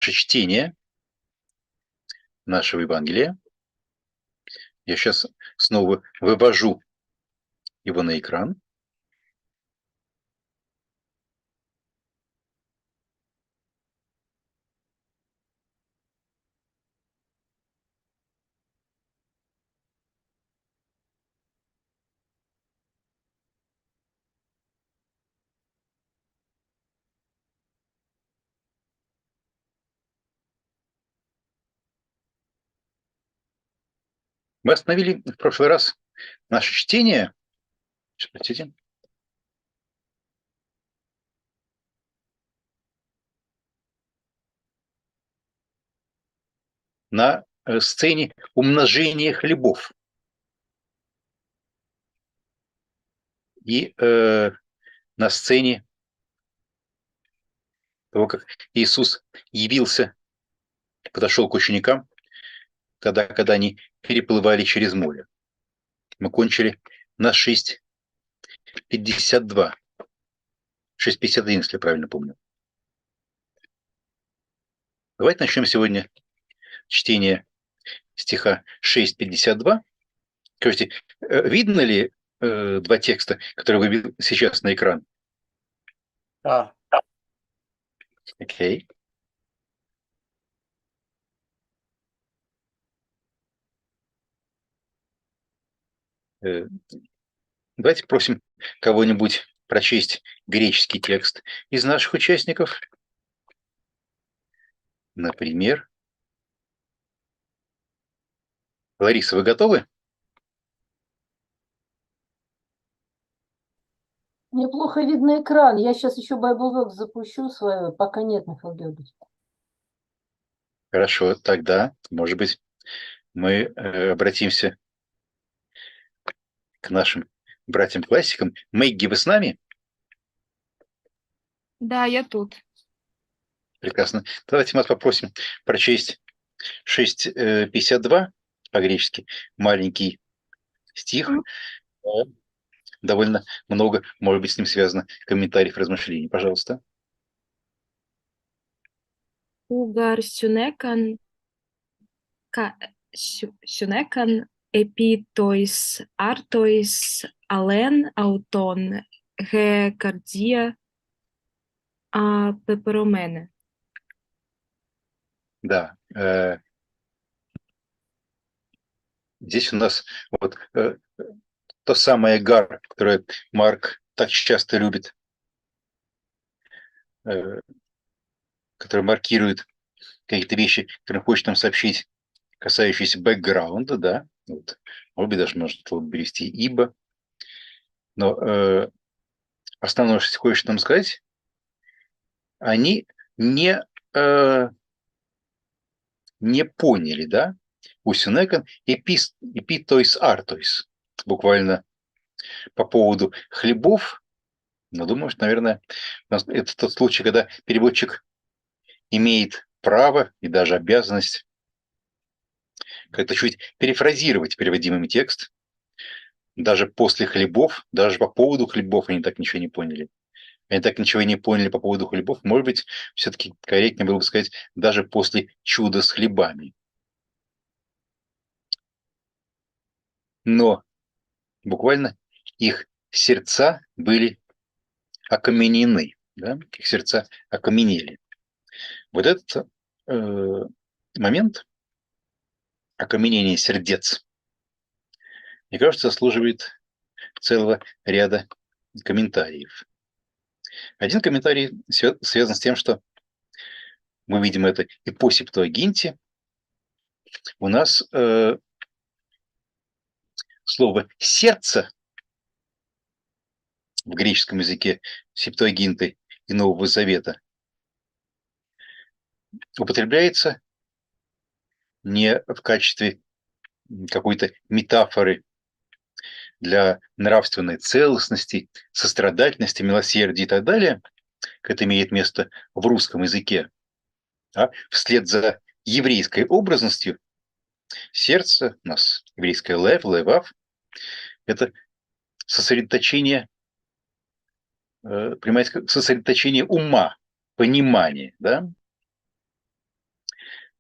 наше чтение нашего Евангелия. Я сейчас снова вывожу его на экран. Мы остановили в прошлый раз наше чтение. Простите. На сцене умножения хлебов. И на сцене того, как Иисус явился, подошел к ученикам, тогда, когда они переплывали через море. Мы кончили на 6:52. 6:51, если я правильно помню. Давайте начнем сегодня чтение стиха 6:52. Скажите, видно ли два текста, которые вывел сейчас на экран? Да. Окей. Давайте просим кого-нибудь прочесть греческий текст из наших участников. Например, Лариса, вы готовы? Мне плохо видно экран. Я сейчас еще Bible запущу свою, пока нет, Михаил Георгиевич. Хорошо, тогда, может быть, мы обратимся к нашим братьям-классикам. Мэгги, вы с нами? Да, я тут. Прекрасно. Давайте мы вас попросим прочесть 6:52 по-гречески, маленький стих. Довольно много, может быть, с ним связано комментариев, размышлений. Пожалуйста. Угар сюнекан эпитоис артоис ален аутон ге кардия пеперомене. Да. Здесь у нас вот то самое гар, которое Марк так часто любит, которое маркирует какие-то вещи, которые он хочет нам сообщить, касающиеся бэкграунда, да, вот. Может быть, даже можно было перевести «ибо». Но основное, что хочет нам сказать, они не поняли, да, усюнекан эпитоис артоис, буквально по поводу хлебов. Но думаю, что, наверное, это тот случай, когда переводчик имеет право и даже обязанность как-то чуть перефразировать переводимый текст. Даже после хлебов, даже по поводу хлебов они так ничего не поняли. Они так ничего не поняли по поводу хлебов. Может быть, все-таки корректнее было бы сказать, даже после чуда с хлебами. Но буквально их сердца были окаменены. Да? Их сердца окаменели. Вот этот момент окаменения сердец, мне кажется, заслуживает целого ряда комментариев. Один комментарий связан с тем, что мы видим это и по Септуагинте. У нас слово «сердце» в греческом языке Септуагинты и Нового Завета употребляется не в качестве какой-то метафоры для нравственной целостности, сострадательности, милосердия и так далее, как это имеет место в русском языке, а вслед за еврейской образностью сердце, у нас еврейское лев, левав, это сосредоточение, понимаете, сосредоточение ума, понимания, да?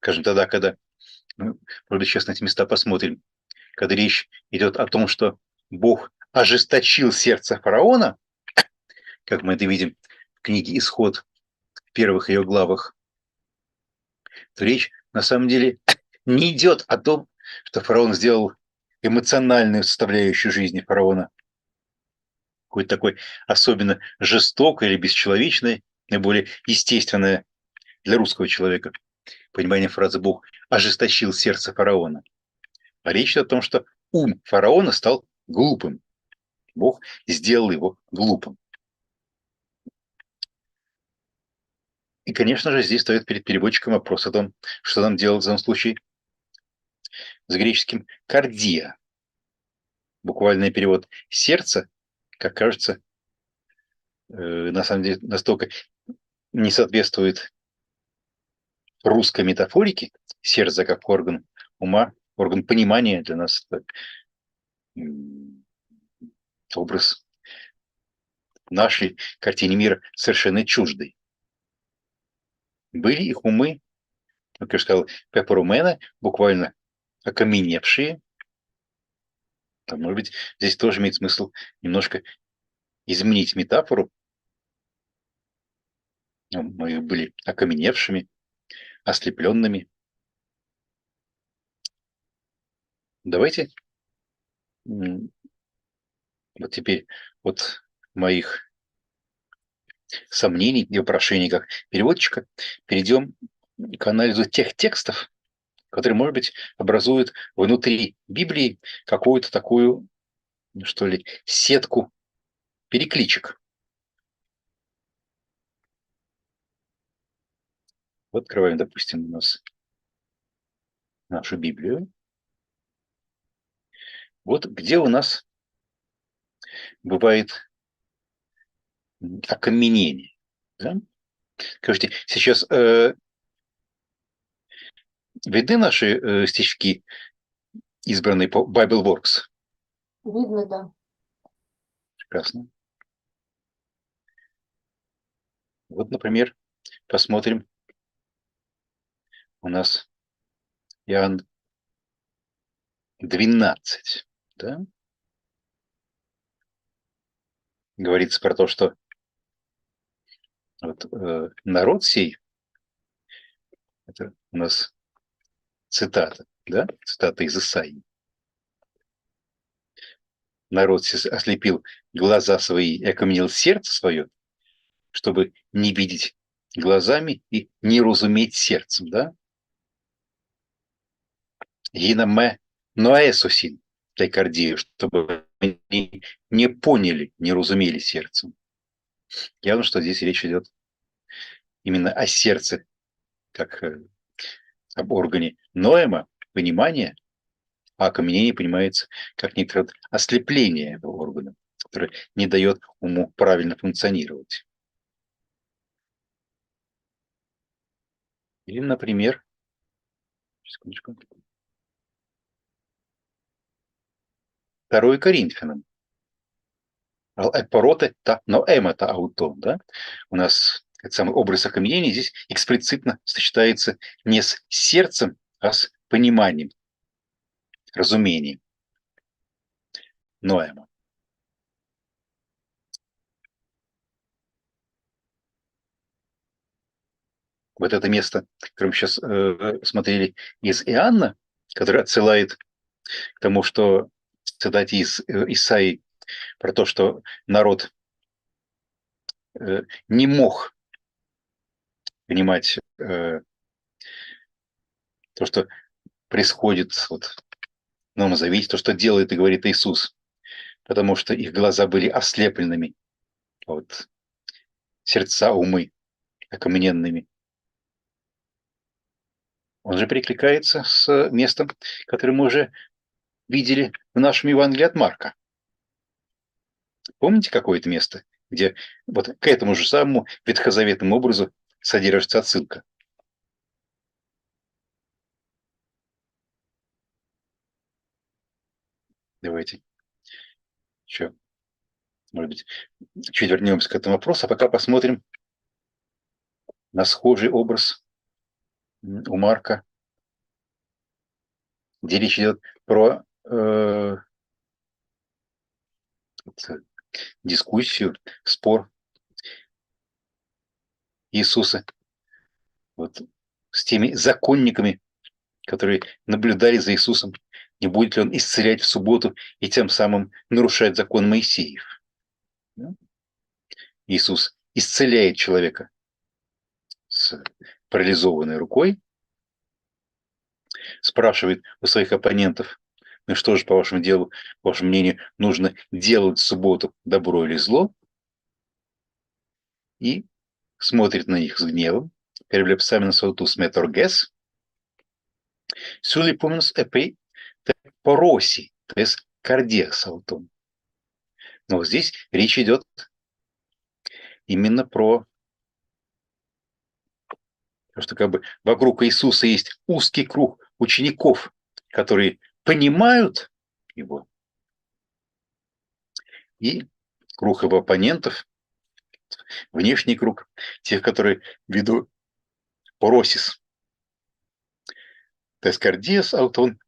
Скажем, тогда, когда, может быть, сейчас на эти места посмотрим, когда речь идет о том, что Бог ожесточил сердце фараона, как мы это видим в книге «Исход» в первых ее главах, то речь на самом деле не идет о том, что фараон сделал эмоциональную составляющую жизни фараона какой-то такой особенно жестокой или бесчеловечной, наиболее естественное для русского человека понимание фразы «Бог ожесточил сердце фараона». А речь идет о том, что ум фараона стал глупым. Бог сделал его глупым. И, конечно же, здесь стоит перед переводчиком вопрос о том, что нам делать в данном случае с греческим «кардия». Буквальный перевод «сердце», как кажется, на самом деле настолько не соответствует русской метафорике. Сердце как орган ума, орган понимания для нас это образ нашей картине мира совершенно чуждый. Были их умы, как я сказал, пепорумена, буквально окаменевшие. Может быть, здесь тоже имеет смысл немножко изменить метафору. Мы были окаменевшими, ослепленными. Давайте вот теперь от моих сомнений и вопрошений как переводчика перейдем к анализу тех текстов, которые, может быть, образуют внутри Библии какую-то такую, что ли, сетку перекличек. Вот открываем, допустим, у нас нашу Библию. Вот где у нас бывает окаменение. Да? Скажите, сейчас видны наши стишки, избранные по BibleWorks? Видно, да. Прекрасно. Вот, например, посмотрим. У нас Иоанн 12. Да? Говорится про то, что вот, народ сей, это у нас цитата, да? Цитата из Исаии. Народ ослепил глаза свои и окаменел сердце свое, чтобы не видеть глазами и не разуметь сердцем, да? Гинаме ноэсусин, тайкардию, чтобы они не поняли, не разумели сердцем. Явно, что здесь речь идет именно о сердце, как об органе ноэма, понимания, а окаменение понимается как некоторое ослепление этого органа, которое не дает уму правильно функционировать. Или, например, секундочку, 2 Коринфянам. Эпороте та ноэмата аутон, да? У нас этот самый образ окаменения здесь эксплицитно сочетается не с сердцем, а с пониманием, разумением. Ноэма. Вот это место, которое мы сейчас смотрели из Иоанна, которое отсылает к тому, что в цитате из Исаии про то, что народ не мог понимать то, что происходит вот, в Новом Завете, то, что делает и говорит Иисус, потому что их глаза были ослепленными, вот, сердца, умы окамененными. Он же перекликается с местом, которое мы уже видели в нашем Евангелии от Марка. Помните какое-то место, где вот к этому же самому ветхозаветному образу содержится отсылка? Давайте еще, может быть, чуть вернемся к этому вопросу, а пока посмотрим на схожий образ у Марка где речь идет про дискуссию, спор Иисуса вот, с теми законниками, которые наблюдали за Иисусом, не будет ли он исцелять в субботу и тем самым нарушать закон Моисеев. Да? Иисус исцеляет человека с парализованной рукой, спрашивает у своих оппонентов, ну что же, по вашему делу, по вашему мнению, нужно делать в субботу, добро или зло, и смотрит на них с гневом, переблепсамен саутус меторгес, сюлипумнус эпей пороси, то есть кардия саутум. Но вот здесь речь идет именно про то, что как бы вокруг Иисуса есть узкий круг учеников, которые понимают его, и круг его оппонентов, внешний круг тех, которые ведут поросис. То есть кардиас аутон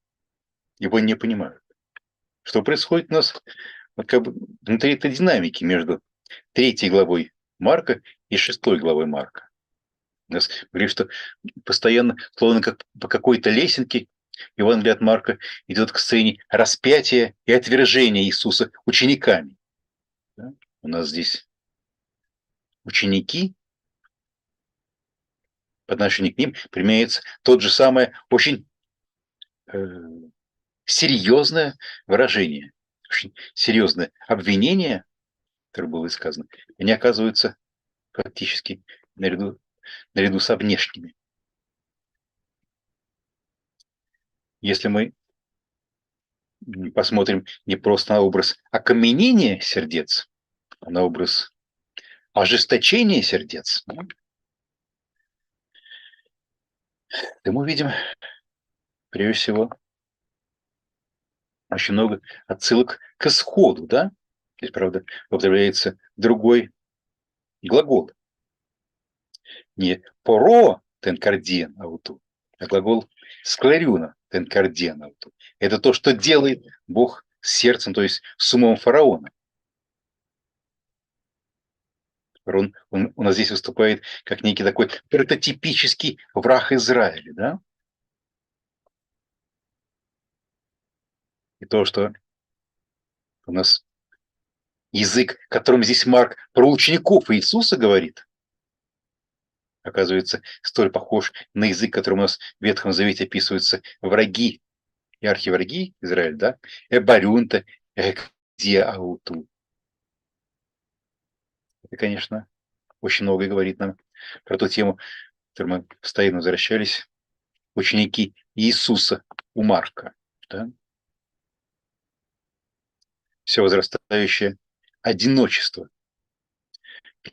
его не понимают. Что происходит у нас вот как бы внутри этой динамики между 3 главой Марка и 6 главой Марка. У нас говорит, что постоянно, словно как по какой-то лесенке, Евангелие от Марка идет к сцене распятия и отвержения Иисуса учениками. Да? У нас здесь ученики, по отношению к ним применяется тот же самое очень серьезное выражение, очень серьезное обвинение, которое было сказано, они оказываются фактически наряду со внешними. Если мы посмотрим не просто на образ окаменения сердец, а на образ ожесточения сердец, то мы видим, прежде всего, очень много отсылок к исходу, да? Здесь, правда, употребляется другой глагол. Не поро тенкардиен ауту, а глагол скларюна тенкардиен ауту. Это то, что делает Бог с сердцем, то есть с умом фараона. Он у нас здесь выступает как некий такой прототипический враг Израиля, да? И то, что у нас язык, которым здесь Марк про учеников Иисуса говорит, оказывается, столь похож на язык, которым у нас в Ветхом Завете описываются враги и архивраги Израиля, да? Эбарюнта, диауту. Это, конечно, очень многое говорит нам про ту тему, к которой мы постоянно возвращались. Ученики Иисуса у Марка, да? Все возрастающее одиночество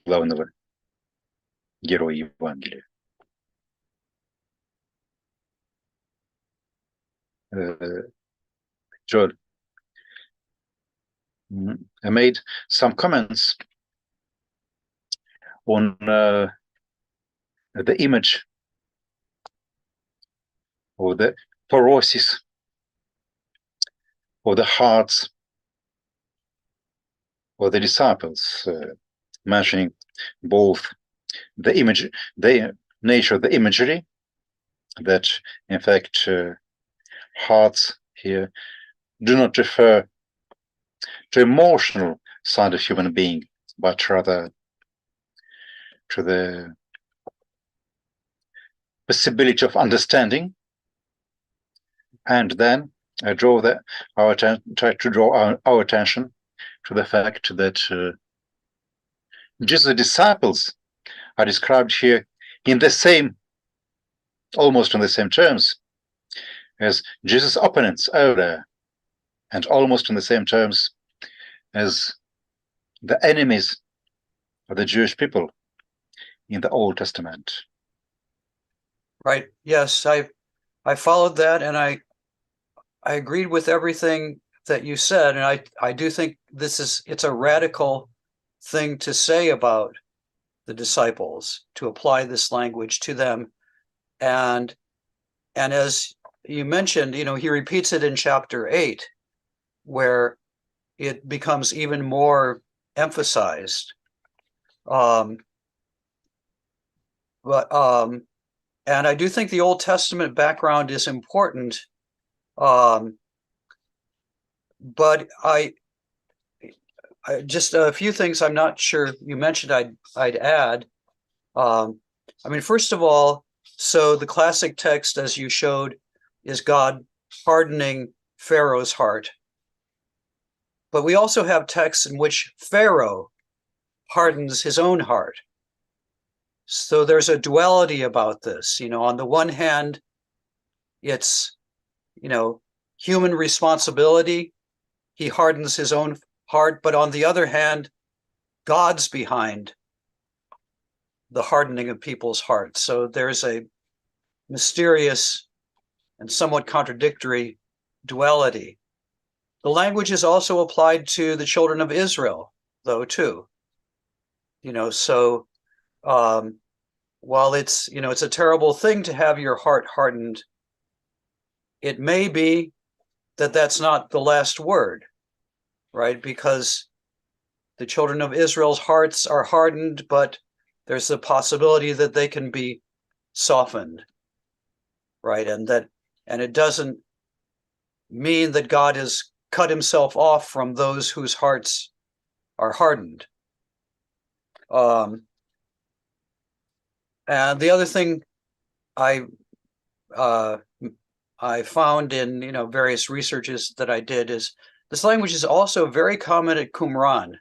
главного героя Евангелия. Joel, I made some comments on the image of the porosis of the hearts of the disciples, mentioning both the image, the nature of the imagery, that in fact hearts here do not refer to emotional side of human being, but rather to the possibility of understanding. And then I try to draw our attention to the fact that Jesus' disciples are described here in the same, almost in the same terms as Jesus' opponents over, and almost in the same terms as the enemies of the Jewish people in the Old Testament. Right. Yes, I followed that, and I agreed with everything that you said, and I do think it's a radical thing to say about the disciples, to apply this language to them, and as you mentioned, he repeats it in chapter 8, where it becomes even more emphasized. And I do think the Old Testament background is important. But I just a few things I'm not sure you mentioned I'd add. First of all, so the classic text, as you showed, is God hardening Pharaoh's heart. But we also have texts in which Pharaoh hardens his own heart. So there's a duality about this. On the one hand, it's, human responsibility. He hardens his own heart. But on the other hand, God's behind the hardening of people's hearts. So there's a mysterious and somewhat contradictory duality. The language is also applied to the children of Israel, though, too. So while it's a terrible thing to have your heart hardened, it may be that that's not the last word, right? Because the children of Israel's hearts are hardened, but there's the possibility that they can be softened, right? And it doesn't mean that God has cut himself off from those whose hearts are hardened. And the other thing I found in various researches that I did is this language is also very common at Qumran.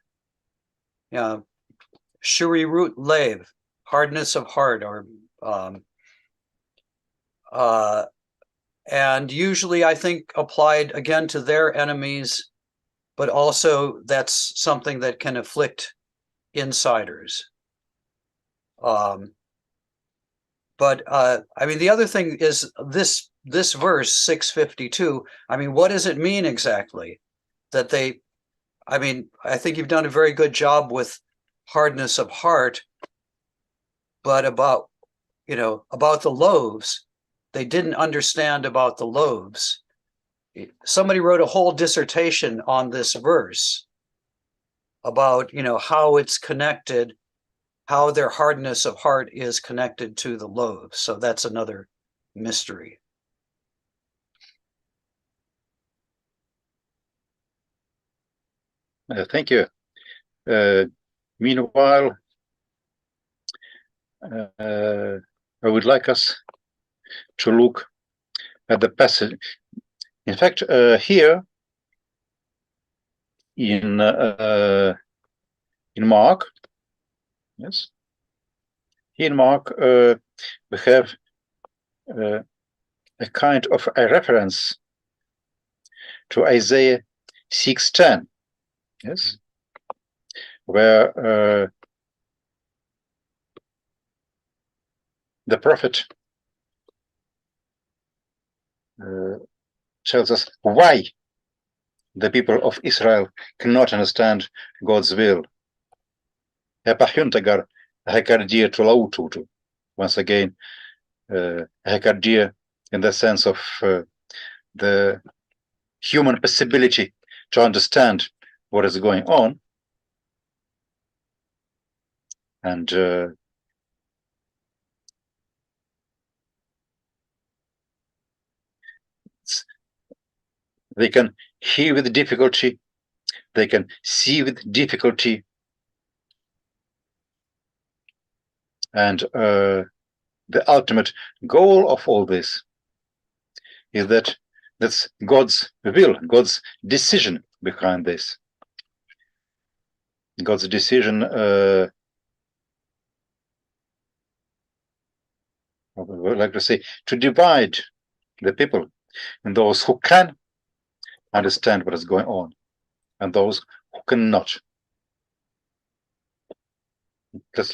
Shuri root lev, hardness of heart, or and usually I think applied again to their enemies, but also that's something that can afflict insiders. But the other thing is this verse 652. What does it mean exactly? That I think you've done a very good job with hardness of heart, but about the loaves, they didn't understand about the loaves. Somebody wrote a whole dissertation on this verse about how it's connected, how their hardness of heart is connected to the loaves. So that's another mystery. Thank you. Meanwhile, I would like us to look at the passage. In fact, here in Mark, yes, here in Mark, we have a kind of a reference to Isaiah 6:10, yes, where the prophet tells us why the people of Israel cannot understand God's will. Once again, hekardia in the sense of the human possibility to understand what is going on. And they can hear with difficulty, they can see with difficulty, and the ultimate goal of all this is that's God's will, God's decision behind this. God's decision, I would like to say, to divide the people in those who can understand what is going on and those who cannot. Let's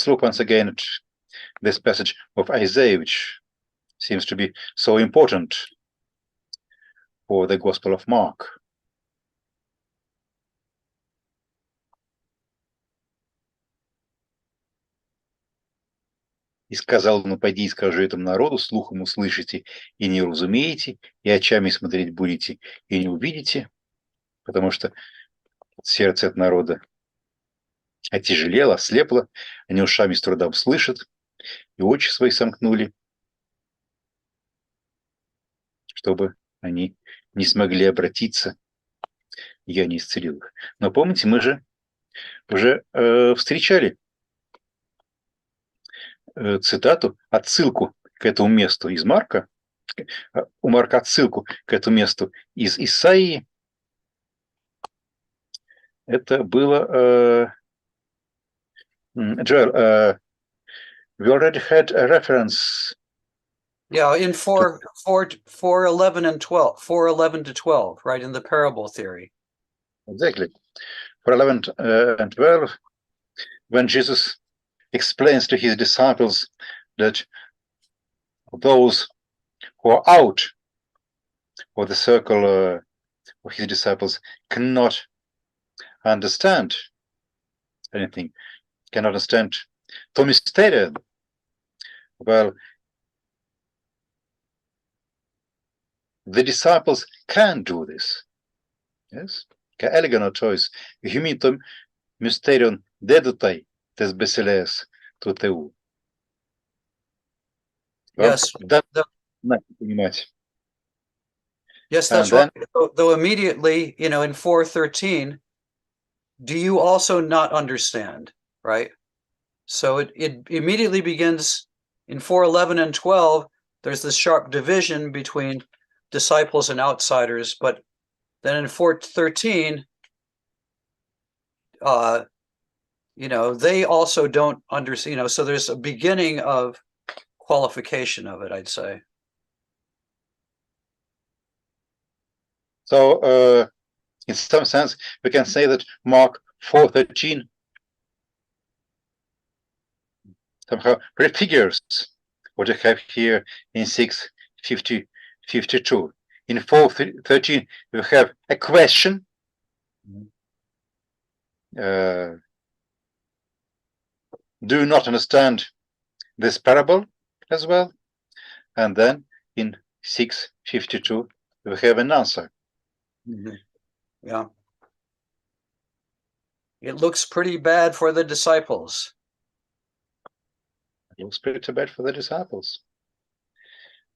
look once again at this passage of Isaiah, which seems to be so important for the Gospel of Mark. И сказал: ну, пойди и скажи этому народу, слухом услышите и не уразумеете, и очами смотреть будете и не увидите, потому что сердце от народа отяжелело, ослепло, они ушами с трудом слышат, и очи свои сомкнули, чтобы они не смогли обратиться, и я не исцелил их. Но помните, мы же уже встречали цитату, отсылку к этому месту из Марка, у Марка отсылку к этому месту из Исаии. Это было... Joel, we already had a reference. Yeah, in 4:11 and 12, 4:11 to 12, right, in the parable theory. Exactly. For 11 and 12, when Jesus explains to his disciples that those who are out of the circle of his disciples cannot understand anything, cannot understand to mysterion. Well, the disciples can do this. Yes? Ca elegonotois, humitum mysterion dedutai tes basileas to teu. Yes, Понимать. yes, that's And then, right. Though immediately, in 4:13, do you also not understand, right? So it immediately begins in 4:11 and 12. There's this sharp division between disciples and outsiders, but then in 4:13, they also don't understand. So there's a beginning of qualification of it, I'd say. so in some sense, we can say that Mark 4:13 somehow prefigures what we have here in 6:52. In 4:13, we have a question. Do you not understand this parable as well? And then in 6:52, we have an answer. Yeah. It looks pretty bad for the disciples. It looks pretty bad for the disciples.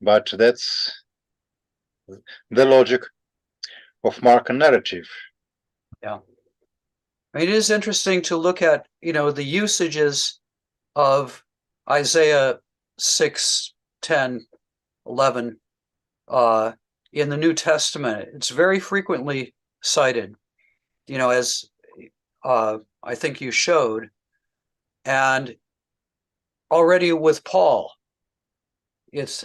But that's the logic of Mark narrative. Yeah. I mean, it is interesting to look at, the usages of Isaiah 6, 10, 11 in the New Testament. It's very frequently cited, as I think you showed. And already with Paul,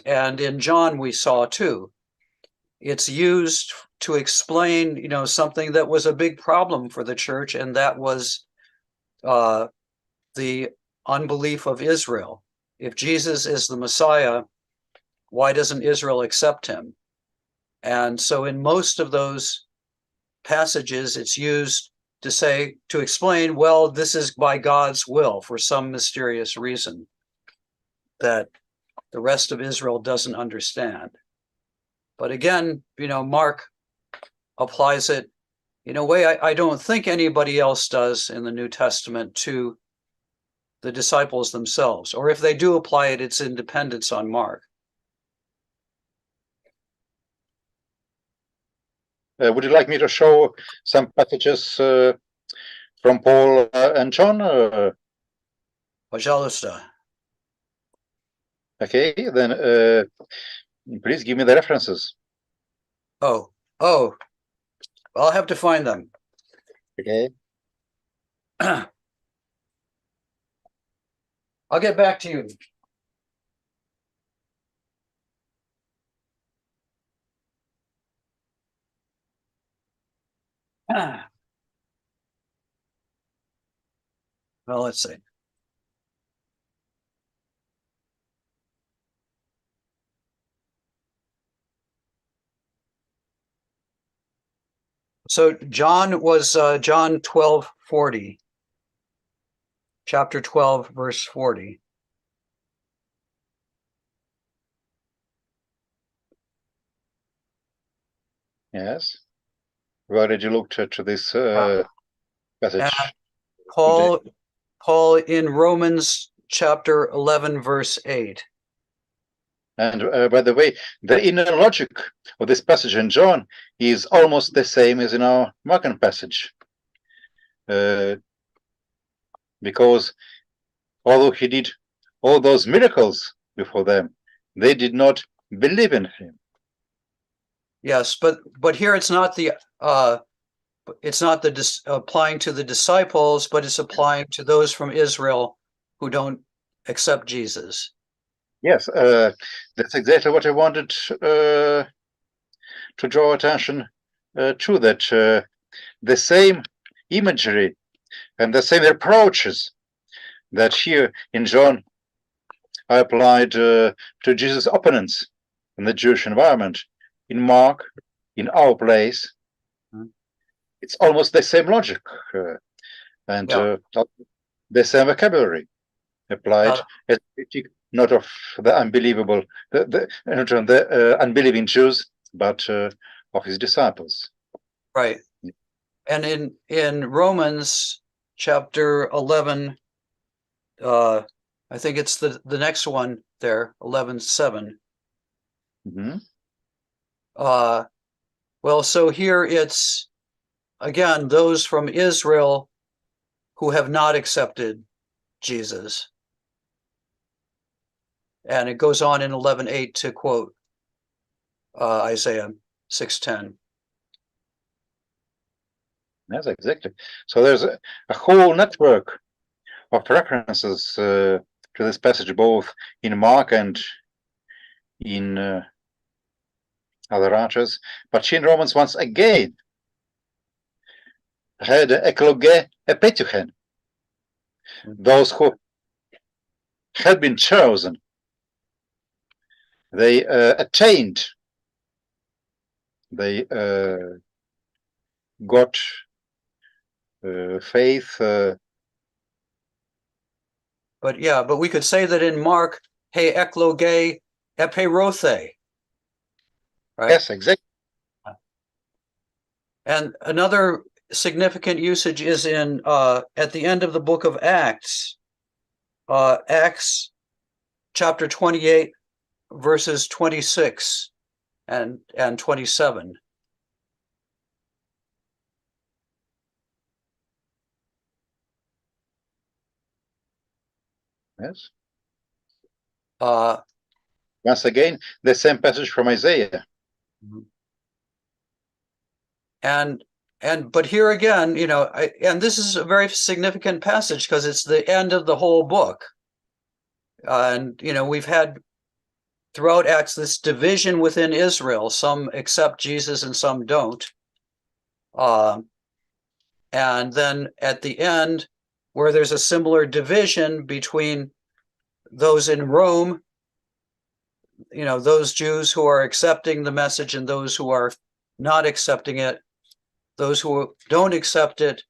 and in John we saw too, it's used to explain, something that was a big problem for the church, and that was the unbelief of Israel. If Jesus is the Messiah, why doesn't Israel accept him? And so in most of those passages, it's used to explain, well, this is by God's will for some mysterious reason that the rest of Israel doesn't understand. But again, Mark applies it in a way I don't think anybody else does in the New Testament to the disciples themselves. Or if they do apply it, it's in dependence on Mark. Would you like me to show some passages from Paul and John? Пожалуйста. Okay, then please give me the references. Oh, I'll have to find them. Okay. I'll get back to you. Well, let's see. So John was John 12:40, chapter 12, verse 40. Yes. Where did you look to this passage? Paul in Romans chapter 11, verse 8. And by the way, the inner logic of this passage in John is almost the same as in our Markan passage. Because although he did all those miracles before them, they did not believe in him. Yes, but here it's not the applying to the disciples, but it's applying to those from Israel who don't accept Jesus. Yes, that's exactly what I wanted to draw attention to, that the same imagery and the same approaches that here in John are applied to Jesus' opponents in the Jewish environment. In Mark, in our place, it's almost the same logic and the same vocabulary applied as critique, not of the unbelievable, the unbelieving Jews, but of his disciples. Right. And in Romans chapter 11, I think it's the next one there, 11:7. Mm-hmm. Well, so here it's, again, those from Israel who have not accepted Jesus. And it goes on in 11:8 to quote Isaiah 6:10. Yes, exactly. So there's a whole network of references to this passage, both in Mark and in other writers. But here in Romans, once again, had ekloge epetuchen, those who had been chosen, they attained, they got faith. But we could say that in Mark, he ekloge eperothe. Right? Yes, exactly. And another significant usage is in at the end of the book of Acts, Acts chapter 28, verses 26 and 27. Yes. Once again, the same passage from Isaiah. But here again, and this is a very significant passage because it's the end of the whole book. And we've had throughout Acts this division within Israel. Some accept Jesus and some don't. And then at the end, where there's a similar division between those in Rome, those Jews who are accepting the message and those who are not accepting it, those who don't accept it,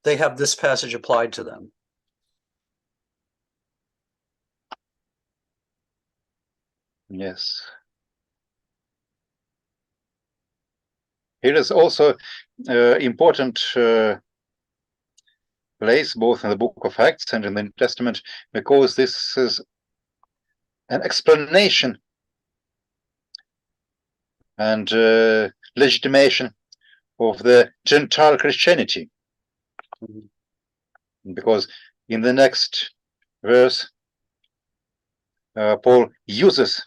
they have this passage applied to them. Yes. Here is also important place both in the book of Acts and in the New Testament, because this is an explanation and legitimation of the Gentile Christianity. Because in the next verse, Paul uses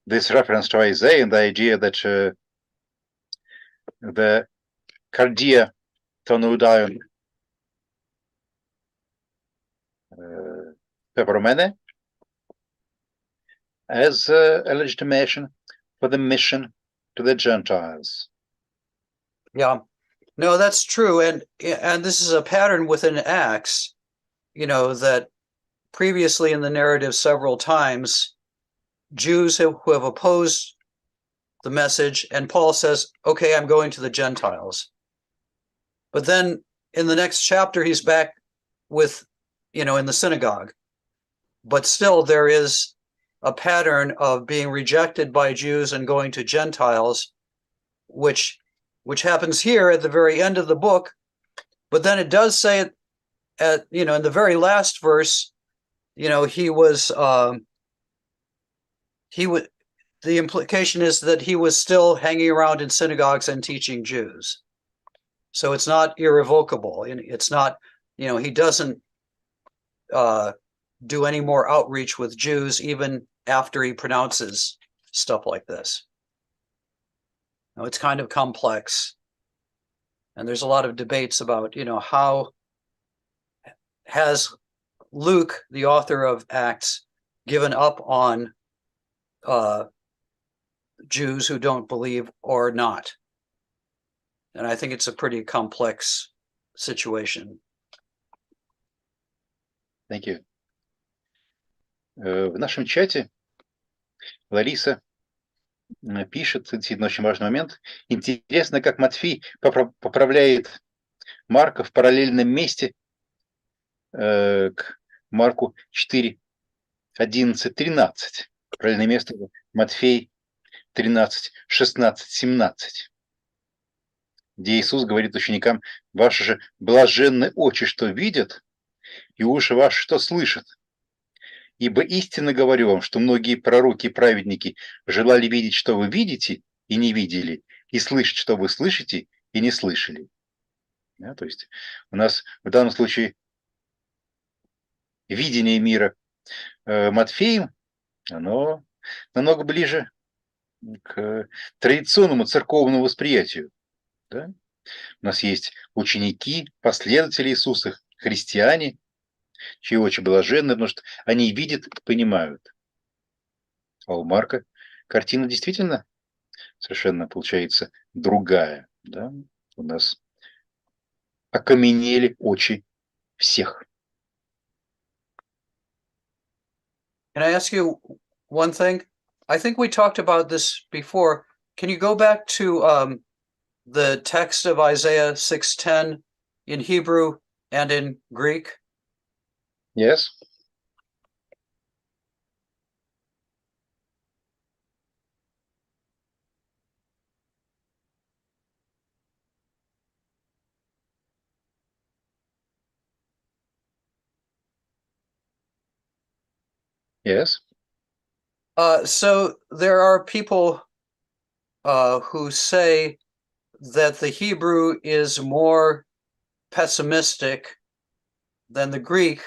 this reference to Isaiah and the idea that the cardia tonoudaion peperomene as a legitimation for the mission to the Gentiles. Yeah, no, that's true. And this is a pattern within Acts, that previously in the narrative several times, Jews who have opposed the message, and Paul says, okay, I'm going to the Gentiles. But then in the next chapter, he's back with, in the synagogue. But still there is a pattern of being rejected by Jews and going to Gentiles. which happens here at the very end of the book, but then it does say it at, in the very last verse, he was, the implication is that he was still hanging around in synagogues and teaching Jews. So it's not irrevocable. And it's not, he doesn't do any more outreach with Jews even after he pronounces stuff like this. Now, it's kind of complex. And there's a lot of debates about, how has Luke, the author of Acts, given up on Jews who don't believe or not? And I think it's a pretty complex situation. Thank you. В нашем чате Лариса пишет, действительно очень важный момент. Интересно, как Матфей поправляет Марка в параллельном месте к Марку 4, 11, 13. Параллельное место Матфей 13, 16, 17. Где Иисус говорит ученикам: ваши же блаженны очи, что видят, и уши ваши, что слышат. Ибо истинно говорю вам, что многие пророки и праведники желали видеть, что вы видите, и не видели, и слышать, что вы слышите, и не слышали. Да, то есть у нас в данном случае видение мира Матфеем, оно намного ближе к традиционному церковному восприятию. Да? У нас есть ученики, последователи Иисуса, христиане, чьи очи блаженны, потому что они видят и понимают. А у Марка картина действительно совершенно получается другая. Да? У нас окаменели очи всех. Can I ask you one thing? I think we talked about this before. Can you go back to the text of Isaiah 6:10 in Hebrew and in Greek? Yes? Yes? So there are people who say that the Hebrew is more pessimistic than the Greek,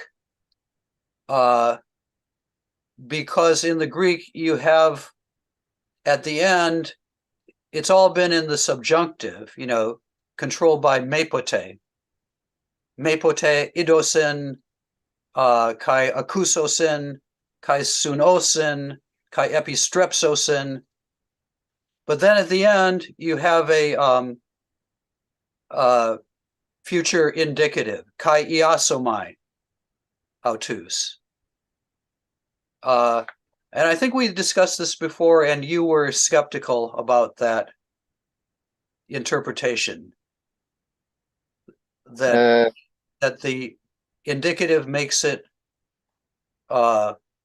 because in the Greek you have at the end, it's all been in the subjunctive, controlled by mepote. Mepote idosin, kai akusosin, kai sunosin, kai epistrepsosin. But then at the end, you have a future indicative, kai iasomai, autus. And I think we discussed this before, and you were skeptical about that interpretation. That the indicative makes it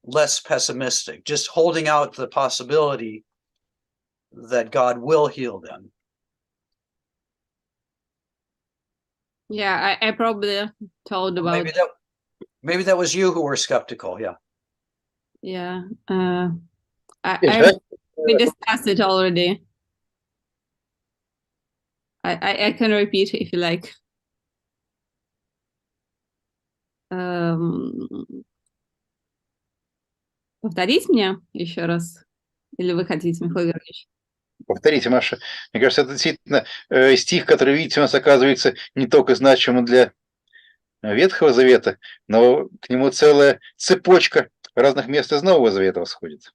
less pessimistic, just holding out the possibility that God will heal them. Yeah, I probably told about Maybe that was you who were skeptical. Yeah. Yeah, Yes, we discussed it already. I can repeat if you like. Повторить мне еще раз? Или вы хотите, Михаил Георгиевич? Повторите, Маша. Мне кажется, это действительно стих, который, видите, у нас оказывается не только значимым для Ветхого Завета, но к нему целая цепочка разных мест из Нового Завета восходит.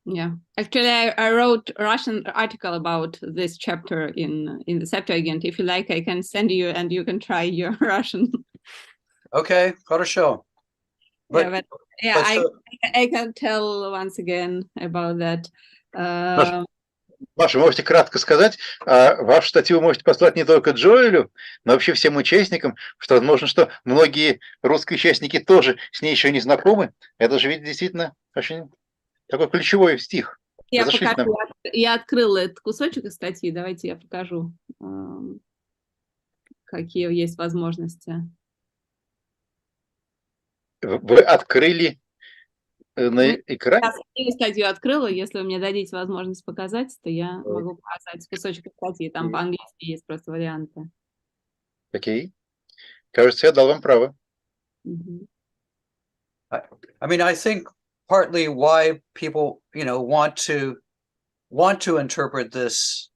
Yeah, actually, I wrote a Russian article about this chapter in the Septuagint. If you like, I can send you, and you can try your Russian. Okay, хорошо. But I can tell once again about that. Маша, можете кратко сказать, ваш статью вы можете послать не только Джоэлю, но вообще всем участникам, что возможно, что многие русские участники тоже с ней еще не знакомы. Это же ведь действительно очень такой ключевой стих. Я покажу Я открыла этот кусочек из статьи. Давайте я покажу, какие есть возможности. Вы открыли на Ну, экране? Я статью открыла. Если вы мне дадите возможность показать, то я могу показать кусочек из статьи. Там по-английски есть просто варианты. Окей. Кажется, я дал вам право. Мгм. I mean, I think partly why people, want to interpret this,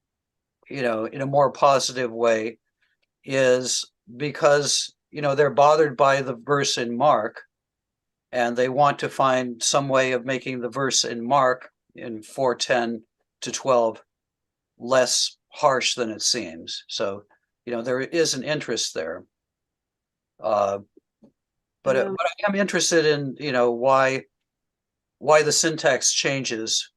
in a more positive way is because, they're bothered by the verse in Mark and they want to find some way of making the verse in Mark in 4:10 to 12 less harsh than it seems. So, there is an interest there. But I am interested in, why the syntax changes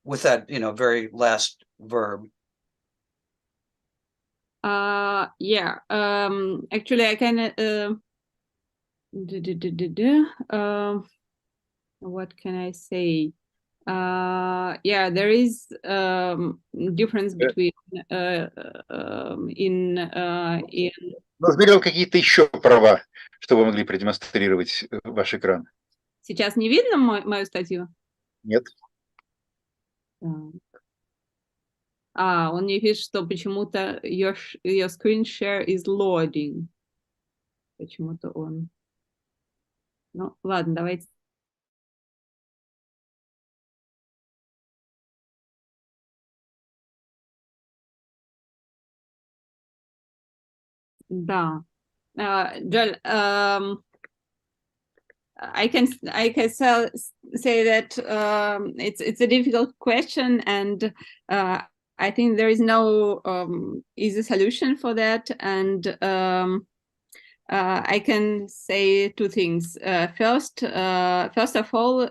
with that, very last verb. Yeah. Actually, I can. What can I say? Yeah, there is difference between Нужны ли вам какие-то еще права, чтобы вы могли продемонстрировать ваш экран? Сейчас не видно мою статью? Нет. Так. Он мне пишет, что почему-то your screen share is loading. Почему-то он. Ну, ладно, давайте. Да. Joel, I can say that it's a difficult question, and I think there is no easy solution for that. And I can say two things. First of all,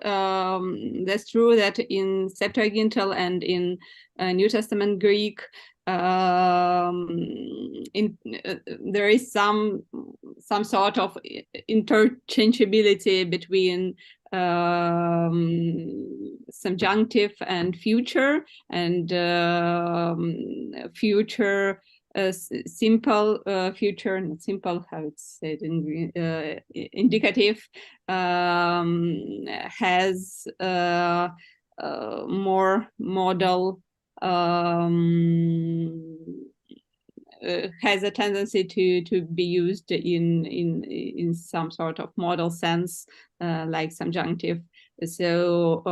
that's true that in Septuagintal and in New Testament Greek, there is some sort of interchangeability between subjunctive and future, and future. Simple future, not simple, how it's said in indicative, has more modal, has a tendency to be used in some sort of modal sense, like subjunctive. So,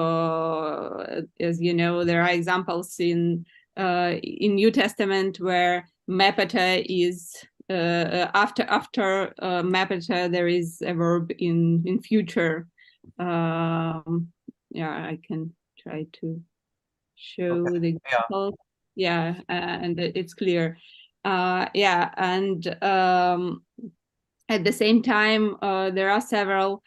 as you know, there are examples in New Testament where mapata is after mapata there is a verb in future. Yeah, I can try to show the example. Yeah, and it's clear. Yeah, and at the same time, there are several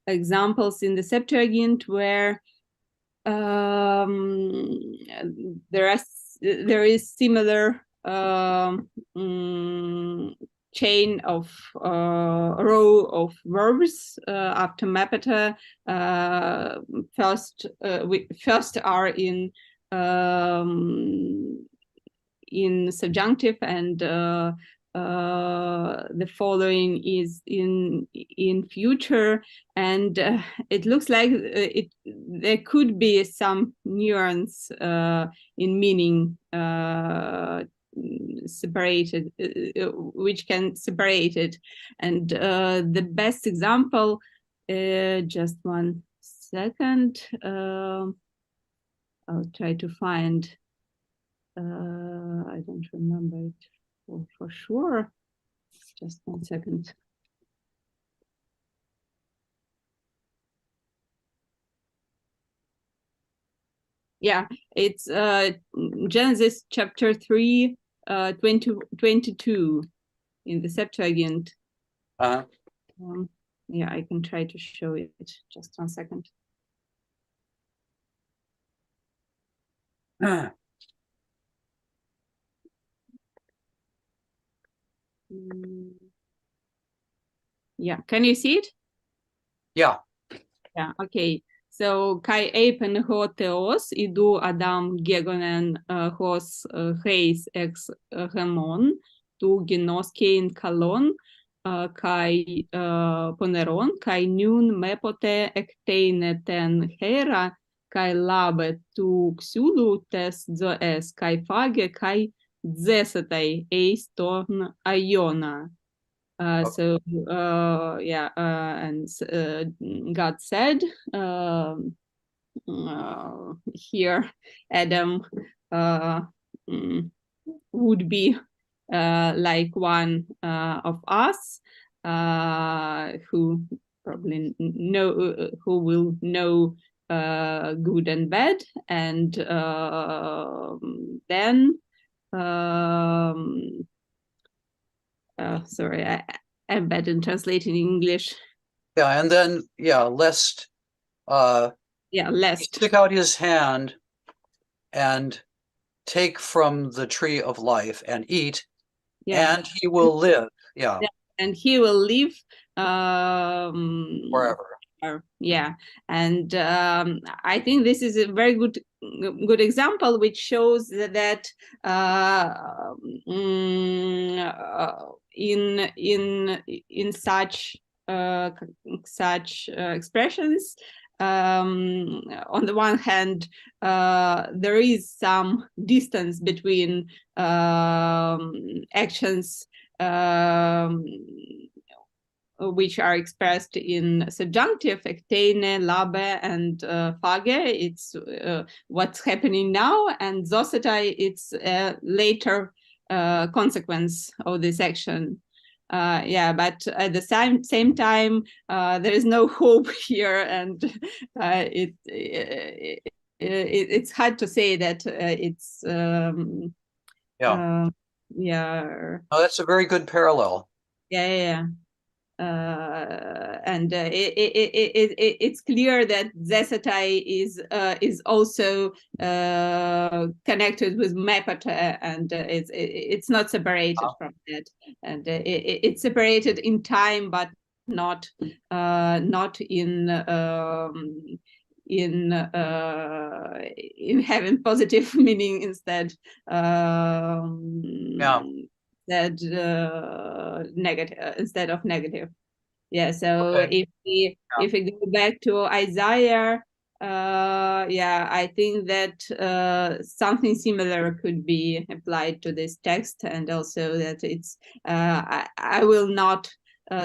examples in the Septuagint where there is similar chain of row of verbs after mapata. First are in subjunctive, and the following is in future, and it looks like there could be some nuance in meaning separated, which can separate it. And the best example, just 1 second, I'll try to find. I don't remember it for sure. Just 1 second. Yeah, it's Genesis chapter 3, 22 in the Septuagint. Yeah, I can try to show it. Just 1 second. Yeah, can you see it? Yeah. Yeah, okay. So kai eipen ho theos idu adam gegonen hos heis ex hemon tu genoskein kalon kai poneron kai nun mepote ekteine ten hera kai labe tu xudu tes zoes kai fage kai zesetai eis ton aiona. So and God said, here Adam would be like one of us, who probably know, who will know good and bad, and then sorry, I'm bad in translating English. Yeah, and then lest Lest. stick out his hand and take from the tree of life and eat, and he will live. Yeah. And he will live Forever. Yeah, and I think this is a very good example, which shows that in such expressions, on the one hand, there is some distance between actions which are expressed in subjunctive, ekteine, labe, and fage. It's what's happening now, and zosetai, it's a later consequence of this action. But at the same time, there is no hope here, and it's hard to say that it's Oh, that's a very good parallel. And it's clear that zesetai is also connected with mepote, and it's not separated from that, and it's separated in time, but not in having positive meaning instead. That negative instead of negative. So if we go back to Isaiah, I think that something similar could be applied to this text, and also that it's I will not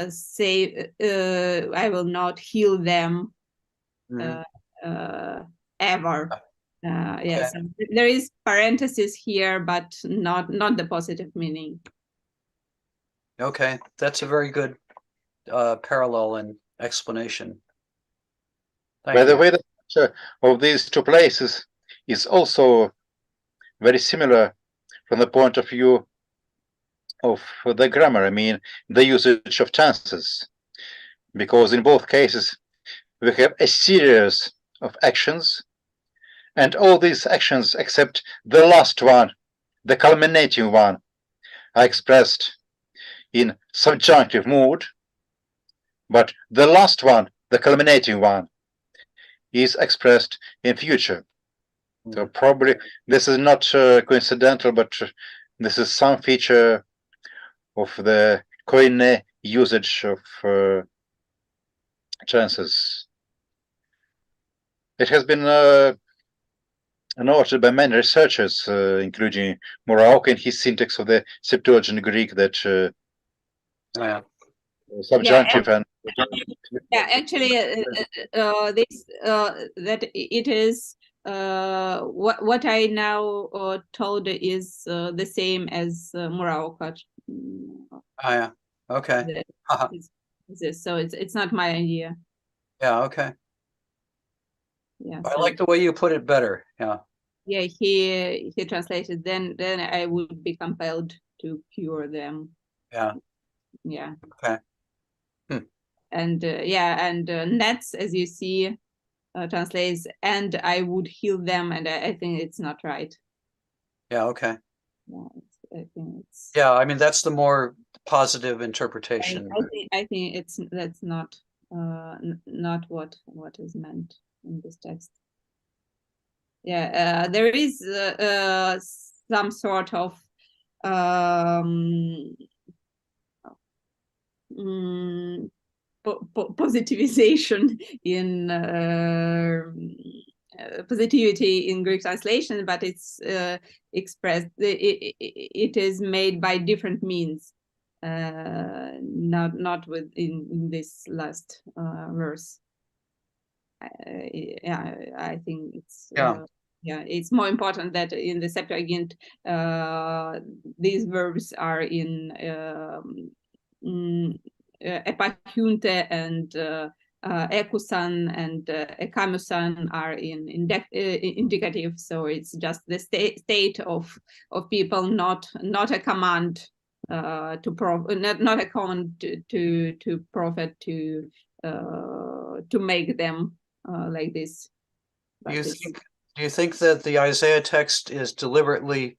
say I will not heal them ever. Yes, there is parenthesis here, but not the positive meaning. Okay, that's a very good parallel and explanation. By the way, the structure of these two places is also very similar from the point of view of the grammar. I mean, the usage of tenses, because in both cases we have a series of actions, and all these actions except the last one, the culminating one, are expressed in subjunctive mood, but the last one, the culminating one, is expressed in future. So probably this is not coincidental, but this is some feature of the Koine usage of tenses. It has been noted by many researchers, including Murauk in his syntax of the Septuagint Greek, that subjunctive and actually this that it is what I now told is the same as Murauk. Okay. So it's not my idea. Okay. I like the way you put it better. He translated, then I would be compelled to cure them. Okay. And and nets, as you see, translates, and I would heal them, and I think it's not right. Okay. I think it's. I mean, that's the more positive interpretation. I think that's not not what is meant in this text. Yeah, there is some sort of positivization in positivity in Greek translation, but it's expressed. It is made by different means, not in this last verse. Yeah, I think it's it's more important that in the Septuagint these verbs are in epachunte and ekusan and ekamusan are in indicative, so it's just the state of people, not a command not a command to prophet to make them like this. Do you think that the Isaiah text is deliberately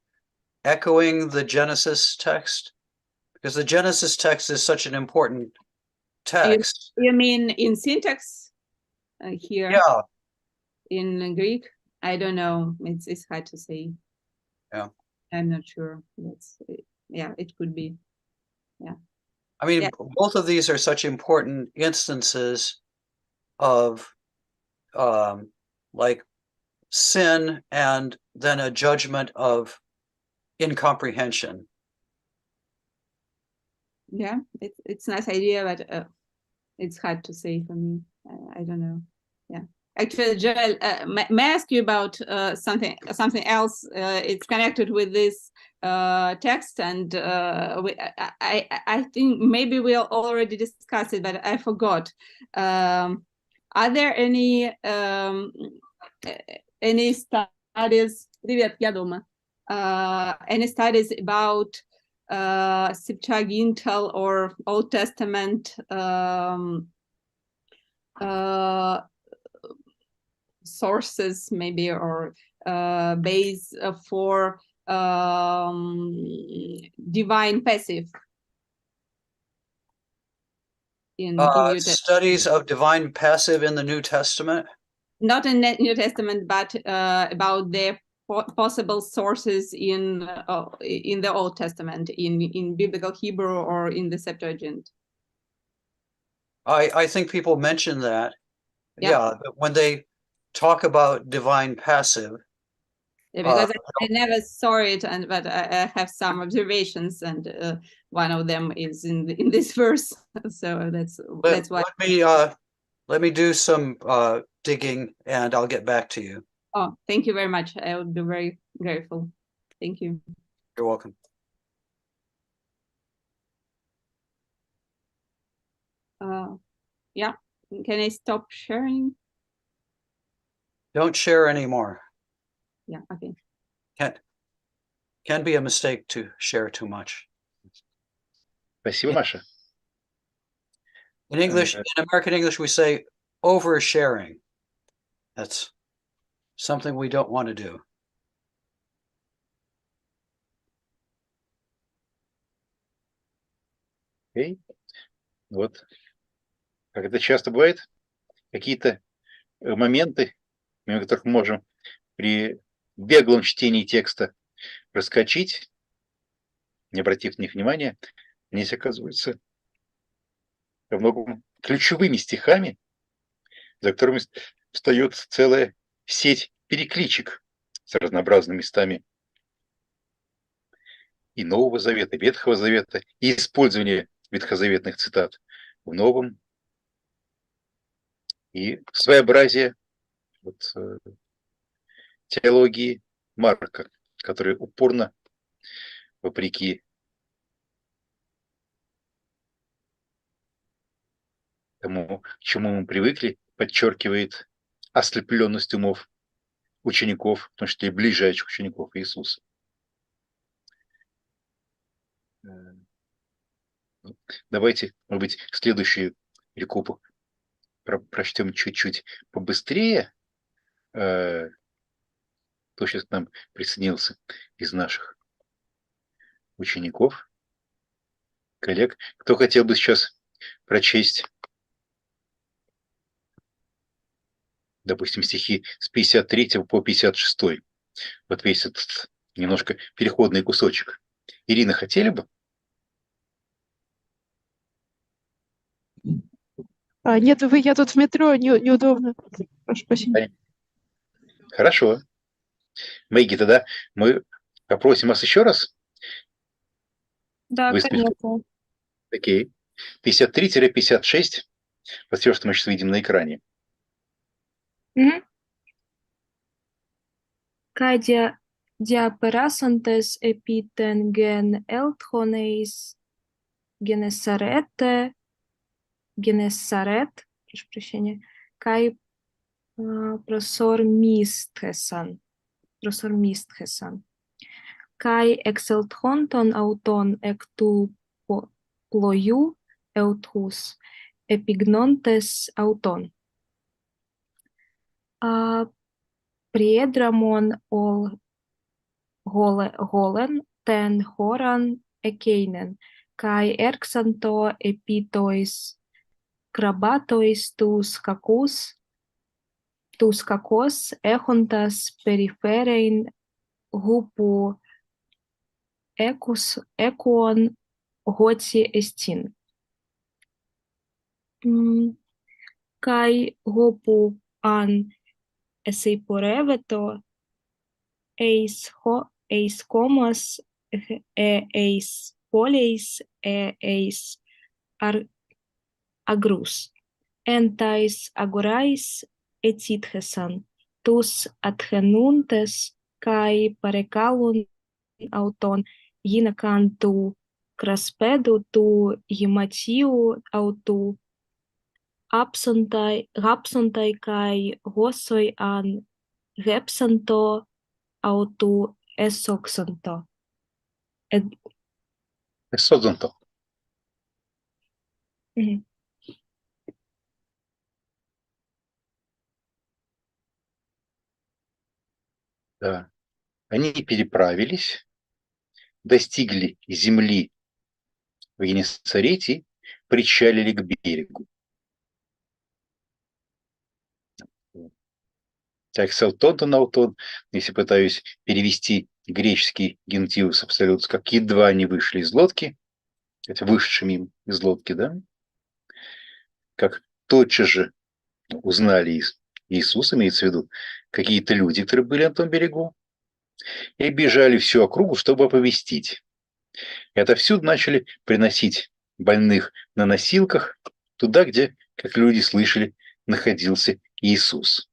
echoing the Genesis text? Because the Genesis text is such an important text. You mean in syntax here? Yeah. In Greek? I don't know. It's hard to say. Yeah. I'm not sure. Yeah, it could be. Yeah. I mean, both of these are such important instances of like sin and then a judgment of incomprehension. Yeah, it's a nice idea, but it's hard to say for me. I don't know. Yeah, actually, Joel, may I ask you about something else? It's connected with this text, and I think maybe we'll already discuss it, but I forgot. Are there any studies? Привет, я дома. Any studies about Septuagintal or Old Testament sources, maybe, or base for divine passive in New studies of divine passive in the New Testament? Not in the New Testament, but about their possible sources in the Old Testament, in biblical Hebrew or in the Septuagint. I think people mention that. Yeah. But when they talk about divine passive. Yeah, because I never saw it, but I have some observations, and one of them is in this verse. So that's why. Let me do some digging, and I'll get back to you. Oh, thank you very much. I would be very grateful. Thank you. You're welcome. Yeah, can I stop sharing? Don't share anymore. Yeah, okay. Can be a mistake to share too much. Спасибо, Маша. In English, in American English, we say oversharing. That's something we don't want to do. Окей. Вот. Как это часто бывает, какие-то моменты, мимо которых мы можем при беглом чтении текста проскочить, не обратив на них внимания, здесь оказываются во многом ключевыми стихами, за которыми встает целая сеть перекличек с разнообразными местами и Нового Завета, и Ветхого Завета, и использование ветхозаветных цитат в Новом, и своеобразие теологии Марка, который упорно, вопреки тому, к чему мы привыкли, подчеркивает ослепленность умов учеников, в том числе и ближайших учеников Иисуса. Давайте, может быть, следующую перикопу прочтем чуть-чуть побыстрее. Кто сейчас к нам присоединился из наших учеников, коллег? Кто хотел бы сейчас прочесть допустим, стихи с 53 по 56. Вот весь этот немножко переходный кусочек. Ирина, хотели бы? Нет, я тут в метро, неудобно. Прошу прощения. Хорошо. Мэгги, тогда мы попросим вас еще раз Да, выступить. конечно. Окей. 53-56. Вот все, что мы сейчас видим на экране. Мгм. Kai diaperasantes epiten gen elthoneis Genesaret, прошу прощения, Kai prosor misthesan, Kai exelthonton auton ectu ploiu euthus epignontes auton. Priedramon ol golen ten horan ekeinen, kai erxanto epitois krabatois tus kakos echontas periferein hupu ekuon hoti estin. Kai hupu an eseiporeveto eis komos eis poleis eis agrus. Entais agorais etithesan, tus adhenuntes kai parecalun auton ginacan tu craspedu tu himatiu autu absontai kai hossoi an repsanto autu esoxanto. Созданто. Мгм. Да. Они переправились, достигли земли в Генесарете, причалили к берегу. Так, селтонтон аутон, если пытаюсь перевести греческий гентиус абсолют, как едва они вышли из лодки, это вышедшим им из лодки, да, как тотчас же узнали Иисус, имеется в виду, какие-то люди, которые были на том берегу, и бежали всю округу, чтобы оповестить. И отовсюду начали приносить больных на носилках туда, где, как люди слышали, находился Иисус.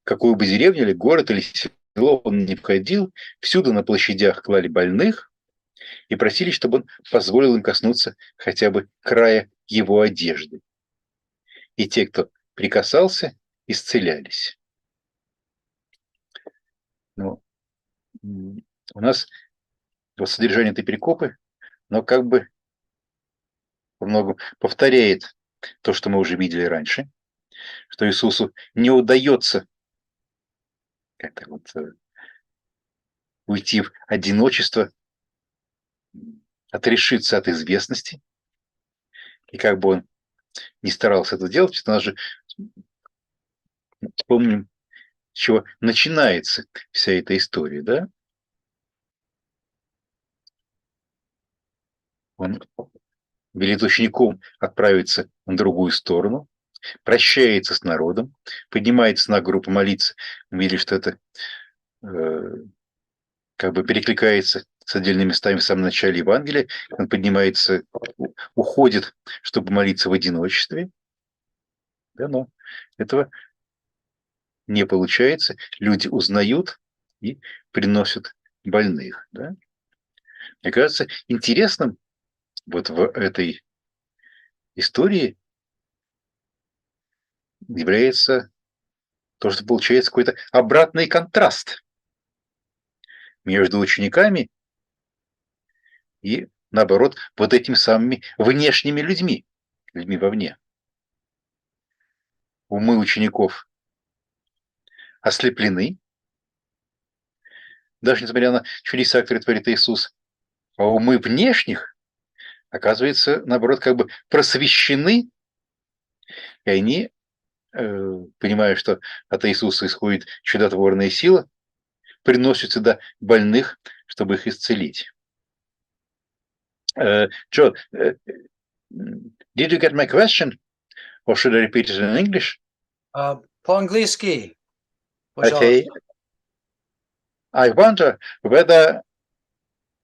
В какую бы деревню или город или село он не входил, всюду на площадях клали больных и просили, чтобы он позволил им коснуться хотя бы края его одежды. И те, кто прикасался, исцелялись. Ну, у нас вот содержание этой перикопы, но как бы во многом повторяет то, что мы уже видели раньше, что Иисусу не удается как-то вот уйти в одиночество, отрешиться от известности. И как бы он не старался это делать, что у нас же, помним, с чего начинается вся эта история, да? Он велит ученикам отправиться на другую сторону, прощается с народом, поднимается на гору помолиться. Мы видели, что это как бы перекликается с отдельными местами в самом начале Евангелия. Он поднимается, уходит, чтобы молиться в одиночестве. Да, но этого не получается. Люди узнают и приносят больных. Да? Мне кажется, интересным вот в этой истории является то, что получается какой-то обратный контраст между учениками и, наоборот, вот этими самыми внешними людьми вовне. Умы учеников ослеплены, даже несмотря на чудеса, которые творит Иисус, а умы внешних, оказывается, наоборот, как бы просвещены, и они понимая, что от Иисуса исходит чудотворная сила, приносит сюда больных, чтобы их исцелить. Joe, did you get my question? Or should I repeat it in English? По-английски. Okay. I wonder whether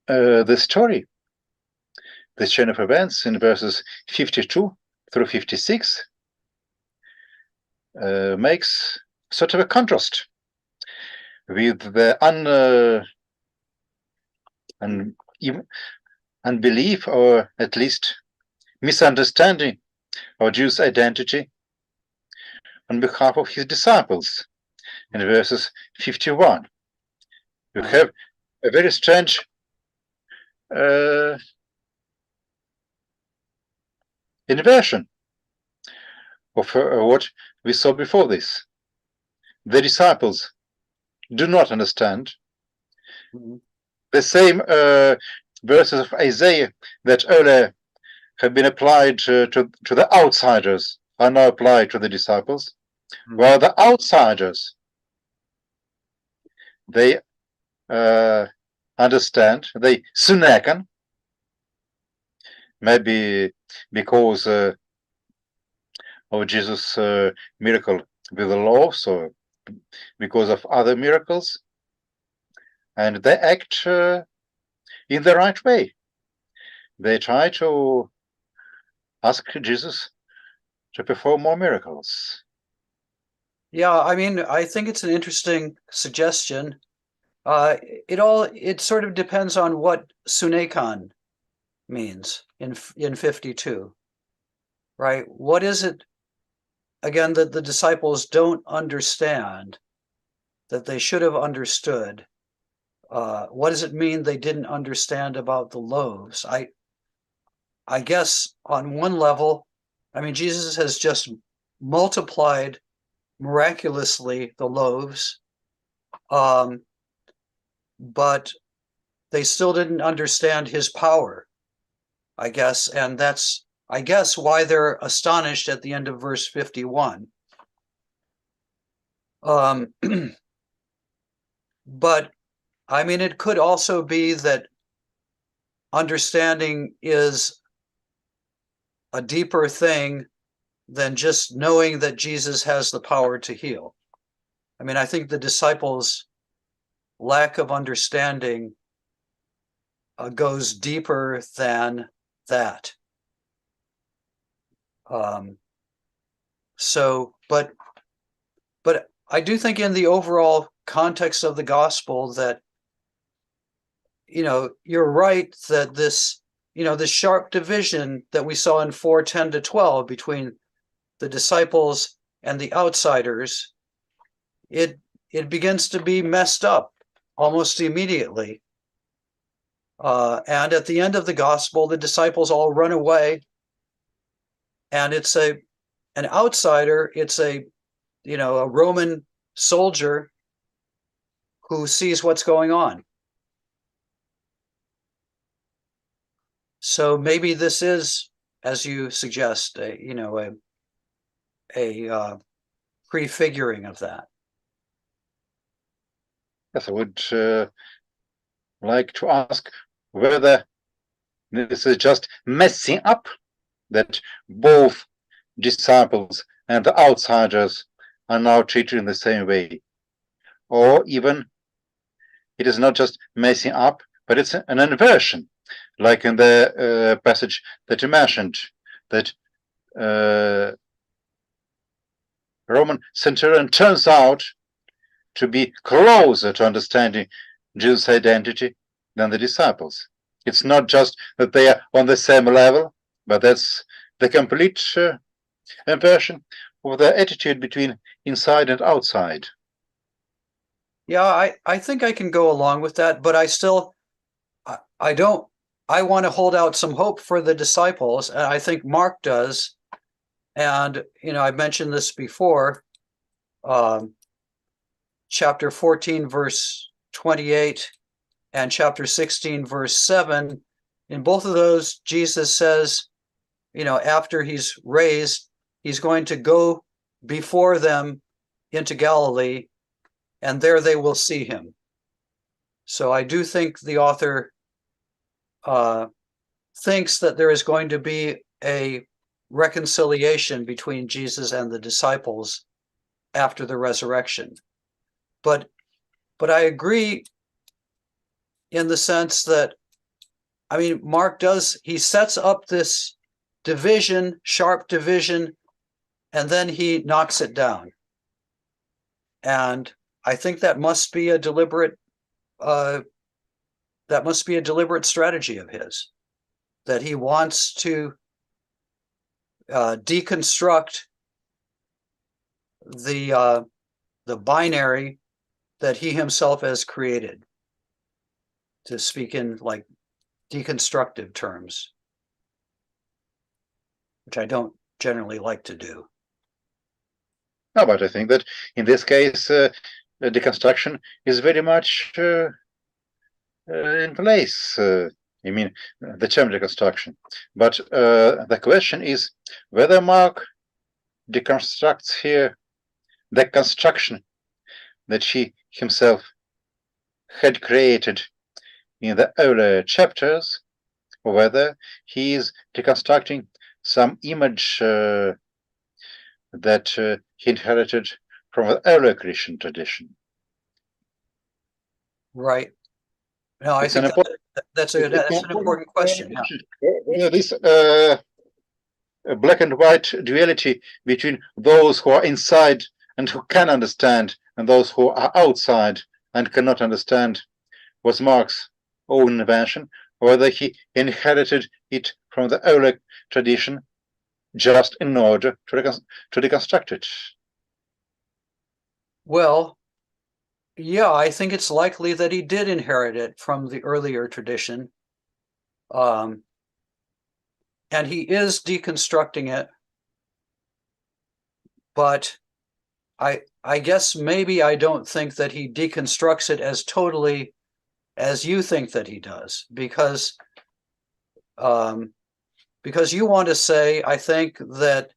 the story, this chain of events in verses 52 through 56 makes sort of a contrast with the unbelief, or at least misunderstanding of Jews' identity on behalf of his disciples in verses 51. You have a very strange inversion of what we saw before this. The disciples do not understand. The same verses of Isaiah that earlier have been applied to the outsiders are now applied to the disciples, while the outsiders, they understand, they synaken, maybe because of Jesus' miracle with the loaves, or because of other miracles, and they act in the right way. They try to ask Jesus to perform more miracles. Yeah, I mean, I think it's an interesting suggestion. It sort of depends on what sunekan means in 52, right? What is it, again, that the disciples don't understand that they should have understood? What does it mean they didn't understand about the loaves? I guess on one level, I mean, Jesus has just multiplied miraculously the loaves, but they still didn't understand his power, I guess, and that's, I guess, why they're astonished at the end of verse 51. But I mean, it could also be that understanding is a deeper thing than just knowing that Jesus has the power to heal. I mean, I think the disciples' lack of understanding goes deeper than that. But I do think in the overall context of the gospel that, you know, you're right that this, you know, this sharp division that we saw in 4:10 to 12 between the disciples and the outsiders, it begins to be messed up almost immediately. And at the end of the gospel, the disciples all run away, and it's an outsider. It's a Roman soldier who sees what's going on. So maybe this is, as you suggest, a prefiguring of that. Yes, I would like to ask whether this is just messing up, that both disciples and the outsiders are now treated in the same way, or even it is not just messing up, but it's an inversion, like in the passage that you mentioned, that Roman centurion turns out to be closer to understanding Jesus' identity than the disciples. It's not just that they are on the same level, but that's the complete inversion of the attitude between inside and outside. Yeah, I think I can go along with that, but I want to hold out some hope for the disciples, and I think Mark does. And, I've mentioned this before, chapter 14, verse 28, and chapter 16, verse 7. In both of those, Jesus says, after he's raised, he's going to go before them into Galilee, and there they will see him. So I do think the author thinks that there is going to be a reconciliation between Jesus and the disciples after the resurrection. But I agree in the sense that, I mean, Mark he sets up this division, sharp division, and then he knocks it down. And I think that must be a deliberate strategy of his, that he wants to deconstruct the binary that he himself has created, to speak in like deconstructive terms, which I don't generally like to do. No, but I think that in this case, deconstruction is very much in place. I mean, the term deconstruction. But the question is whether Mark deconstructs here the construction that he himself had created in the earlier chapters, or whether he is deconstructing some image that he inherited from the earlier Christian tradition. Right. No, I think that's an important question. Yeah. This black and white duality between those who are inside and who can understand and those who are outside and cannot understand was Mark's own invention, or whether he inherited it from the earlier tradition just in order to deconstruct it. Well, yeah, I think it's likely that he did inherit it from the earlier tradition. And he is deconstructing it. But I guess maybe I don't think that he deconstructs it as totally as you think that he does, because you want to say, I think, that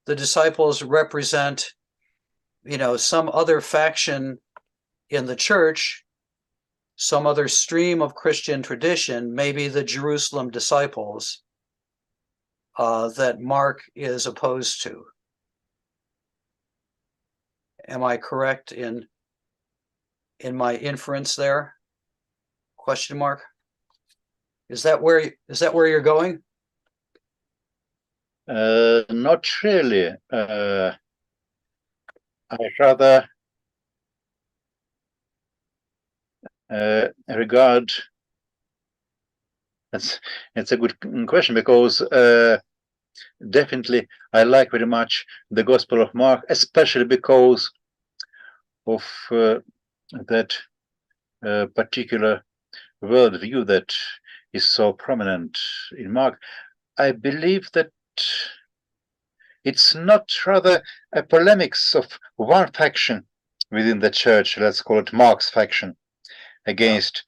the disciples represent, some other faction in the church, some other stream of Christian tradition, maybe the Jerusalem disciples, that Mark is opposed to. Am I correct in my inference there? Question mark. Is that where you're going? Not really. I rather regard it's a good question, because definitely I like very much the Gospel of Mark, especially because of that particular worldview that is so prominent in Mark. I believe that it's not rather a polemics of one faction within the church, let's call it Mark's faction, against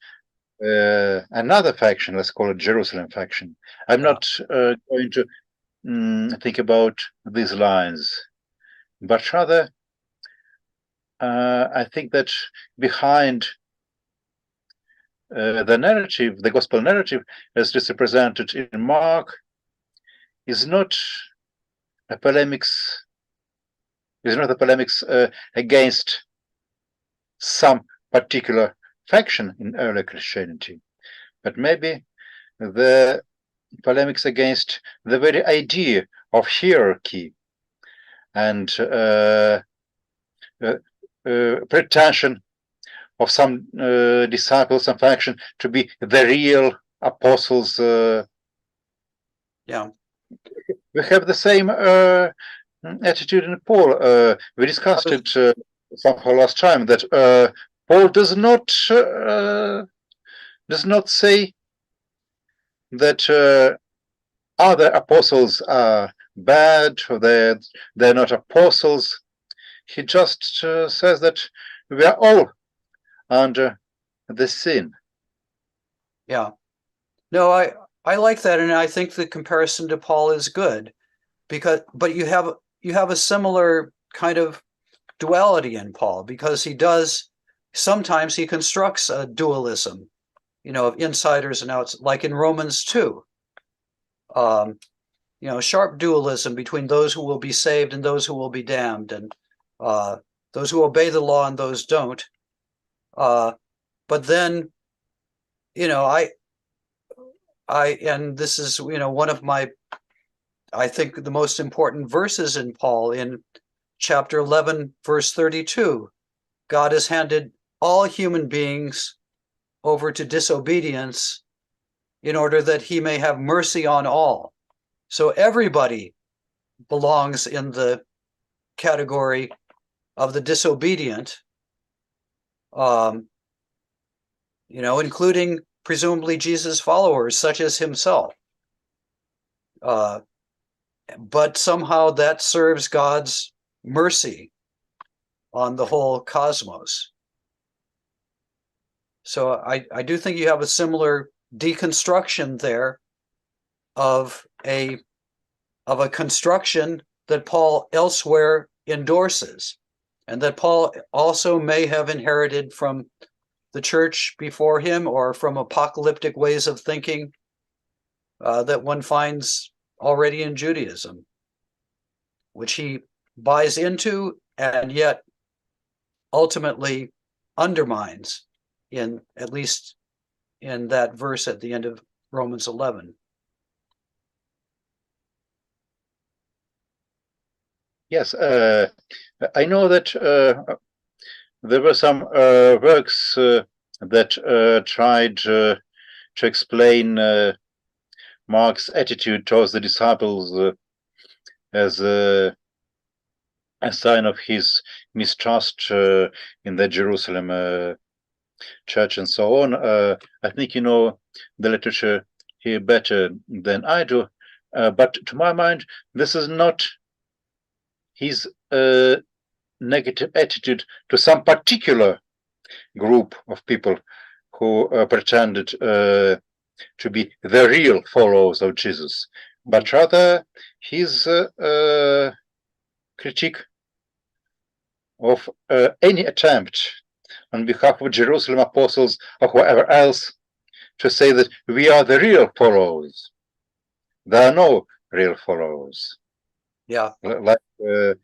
another faction, let's call it Jerusalem faction. I'm not going to think about these lines, but rather I think that behind the narrative, the gospel narrative, as it's represented in Mark, is not a polemics against some particular faction in early Christianity, but maybe the polemics against the very idea of hierarchy and pretension of some disciples and faction to be the real apostles. Yeah. We have the same attitude in Paul. We discussed it somehow last time, that Paul does not say that other apostles are bad, or they're not apostles. He just says that we are all under the sin. Yeah. No, I like that, and I think the comparison to Paul is good, but you have a similar kind of duality in Paul, because sometimes he constructs a dualism, of insiders and outs, like in Romans 2. Sharp dualism between those who will be saved and those who will be damned, and those who obey the law and those don't. But then, and this is, one of my, I think, the most important verses in Paul, in chapter 11, verse 32. God has handed all human beings over to disobedience in order that he may have mercy on all. So everybody belongs in the category of the disobedient, including presumably Jesus' followers, such as himself. But somehow that serves God's mercy on the whole cosmos. So I do think you have a similar deconstruction there of a construction that Paul elsewhere endorses, and that Paul also may have inherited from the church before him, or from apocalyptic ways of thinking that one finds already in Judaism, which he buys into and yet ultimately undermines, at least in that verse at the end of Romans 11. Yes, I know that there were some works that tried to explain Mark's attitude towards the disciples as a sign of his mistrust in the Jerusalem church and so on. I think you know the literature here better than I do, but to my mind, this is not his negative attitude to some particular group of people who pretended to be the real followers of Jesus, but rather his critique of any attempt on behalf of Jerusalem apostles or whoever else to say that we are the real followers. There are no real followers. Yeah. Like the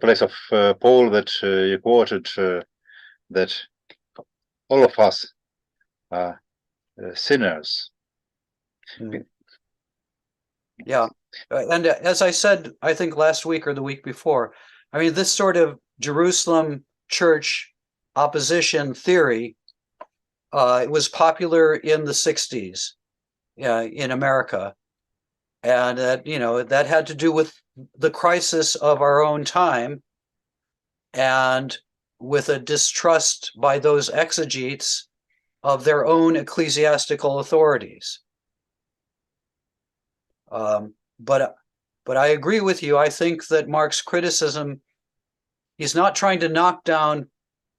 place of Paul that you quoted, that all of us are sinners. Yeah. And as I said, I think last week or the week before, I mean, this sort of Jerusalem church opposition theory, it was popular in the 60s in America. And that had to do with the crisis of our own time, and with a distrust by those exegetes of their own ecclesiastical authorities. But I agree with you. I think that Mark's criticism, he's not trying to knock down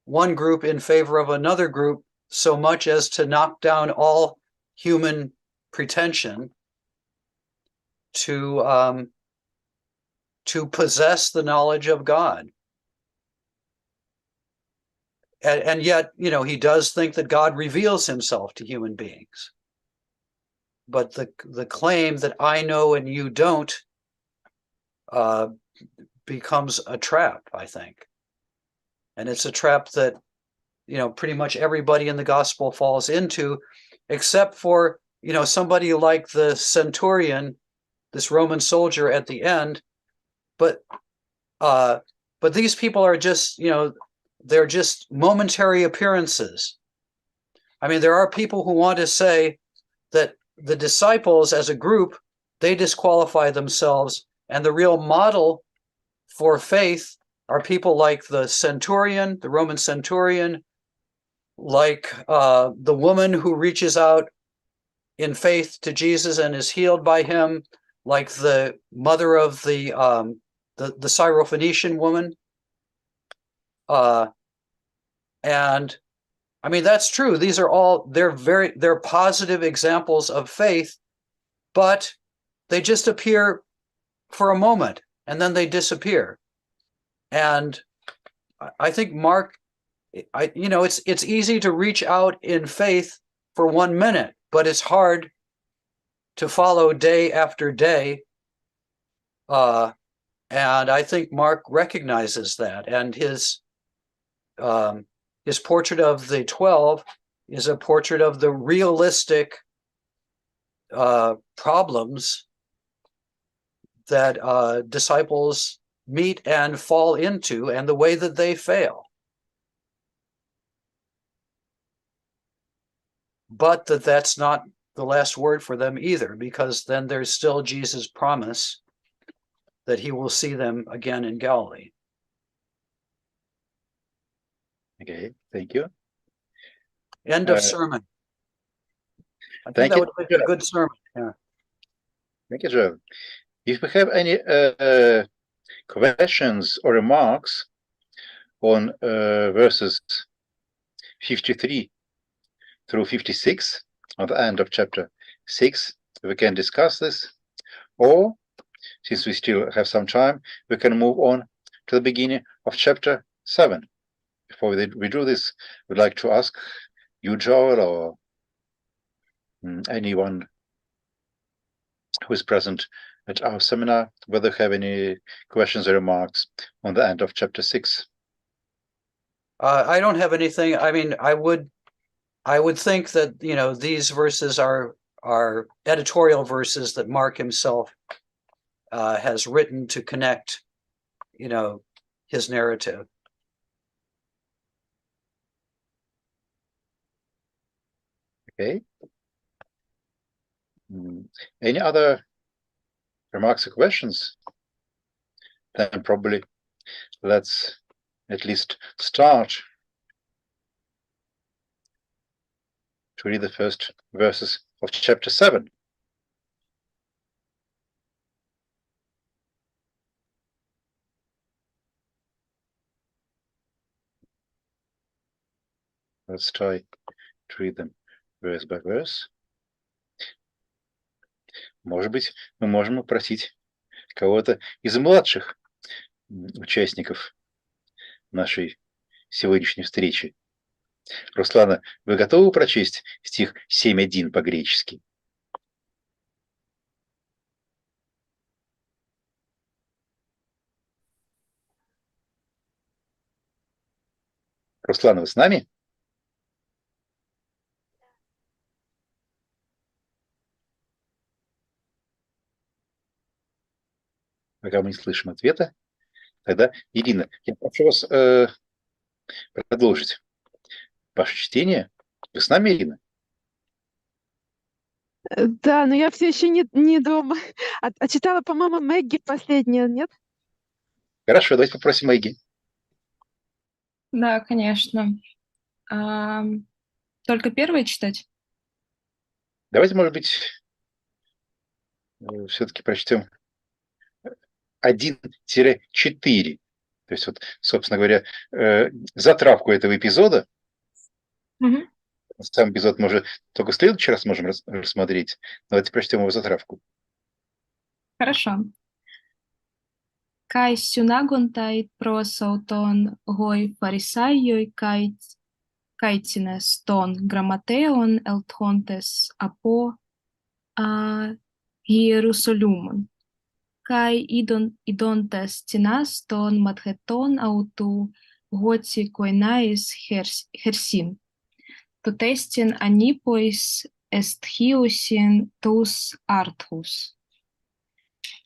one group in favor of another group so much as to knock down all human pretension to possess the knowledge of God. And yet, he does think that God reveals himself to human beings. But the claim that I know and you don't becomes a trap, I think. And it's a trap that, pretty much everybody in the gospel falls into, except for, somebody like the centurion, this Roman soldier at the end. But these people are just, they're just momentary appearances. I mean, there are people who want to say that the disciples as a group, they disqualify themselves, and the real model for faith are people like the centurion, the Roman centurion, like the woman who reaches out in faith to Jesus and is healed by him, like the mother of the Syrophoenician woman. And I mean, that's true. These are all, they're positive examples of faith, but they just appear for a moment and then they disappear. And I think Mark, it's easy to reach out in faith for 1 minute, but it's hard to follow day after day. And I think Mark recognizes that, and his portrait of the 12 is a portrait of the realistic problems that disciples meet and fall into, and the way that they fail. But that's not the last word for them either, because then there's still Jesus' promise that he will see them again in Galilee. Okay, thank you. End of sermon. I think thank that you. would be a good sermon. Yeah. Thank you, Joe. If we have any questions or remarks on verses 53 through 56 at the end of chapter 6, we can discuss this, or since we still have some time, we can move on to the beginning of chapter 7. Before we do this, we'd like to ask you, Joel, or anyone who is present at our seminar, whether you have any questions or remarks on the end of chapter 6. I don't have anything. I mean, I would think that, these verses are editorial verses that Mark himself has written to connect, his narrative. Okay. Any other remarks or questions? Then probably let's at least start to read the first verses of chapter 7. Let's try to read them verse by verse. Может быть, мы можем попросить кого-то из младших участников нашей сегодняшней встречи. Руслана, вы готовы прочесть стих 7.1 по-гречески? Руслана, вы с нами? Пока мы не слышим ответа, тогда, Ирина, я прошу вас продолжить ваше чтение. Вы с нами, Ирина? Да, но я все еще не дома. А читала, по-моему, Мэгги последняя, нет? Хорошо, давайте попросим Мэгги. Да, конечно. Только первое читать? Давайте, может быть, все-таки прочтем 1-4. То есть, вот, собственно говоря, затравку этого эпизода. Угу. Сам эпизод мы уже только в следующий раз можем рассмотреть. Давайте прочтем его затравку. Хорошо. Kai synagontai prosauton goi farisaioi kaitines ton grammateon elthontes apo Hierusolymon. Kai idontes tinas ton madheton autu goti koinais hersin. Totestin anipois esthiusin tus arthus.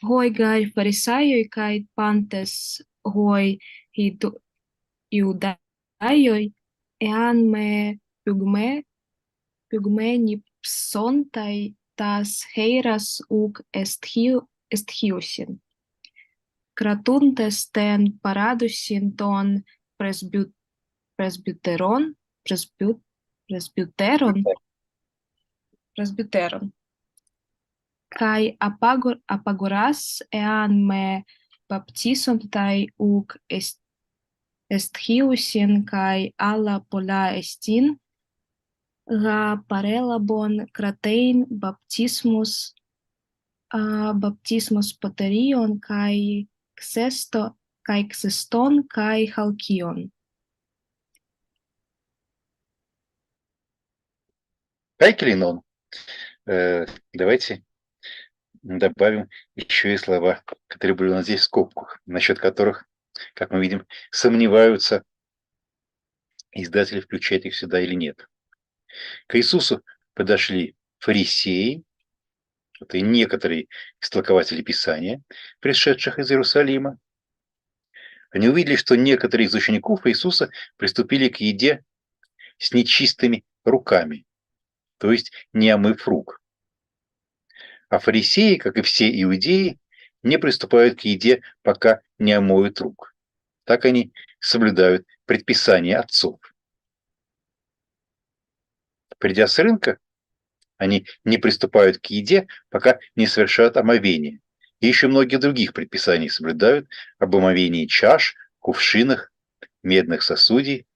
Goi gai farisaioi kai pantes goi iudaioi ean me pygmeni psontai tas heiras uk esthiusin. Kratuntes ten paradusin ton presbyteron. Kai apagoras ean me baptisontai uk esthiusin kai alla pola estin ga parelabon kratein baptismus poterion kai xesto kai xeston, kai halkion. Кайкелинон. Давайте добавим еще и слова, которые были у нас здесь в скобках, насчет которых, как мы видим, сомневаются издатели, включать их сюда или нет. К Иисусу подошли фарисеи, это и некоторые истолкователи Писания, пришедших из Иерусалима. Они увидели, что некоторые из учеников Иисуса приступили к еде с нечистыми руками, то есть не омыв рук. А фарисеи, как и все иудеи, не приступают к еде, пока не омоют рук. Так они соблюдают предписания отцов. Придя с рынка, они не приступают к еде, пока не совершают омовение. И еще многих других предписаний соблюдают об омовении чаш, кувшинах, медных сосудий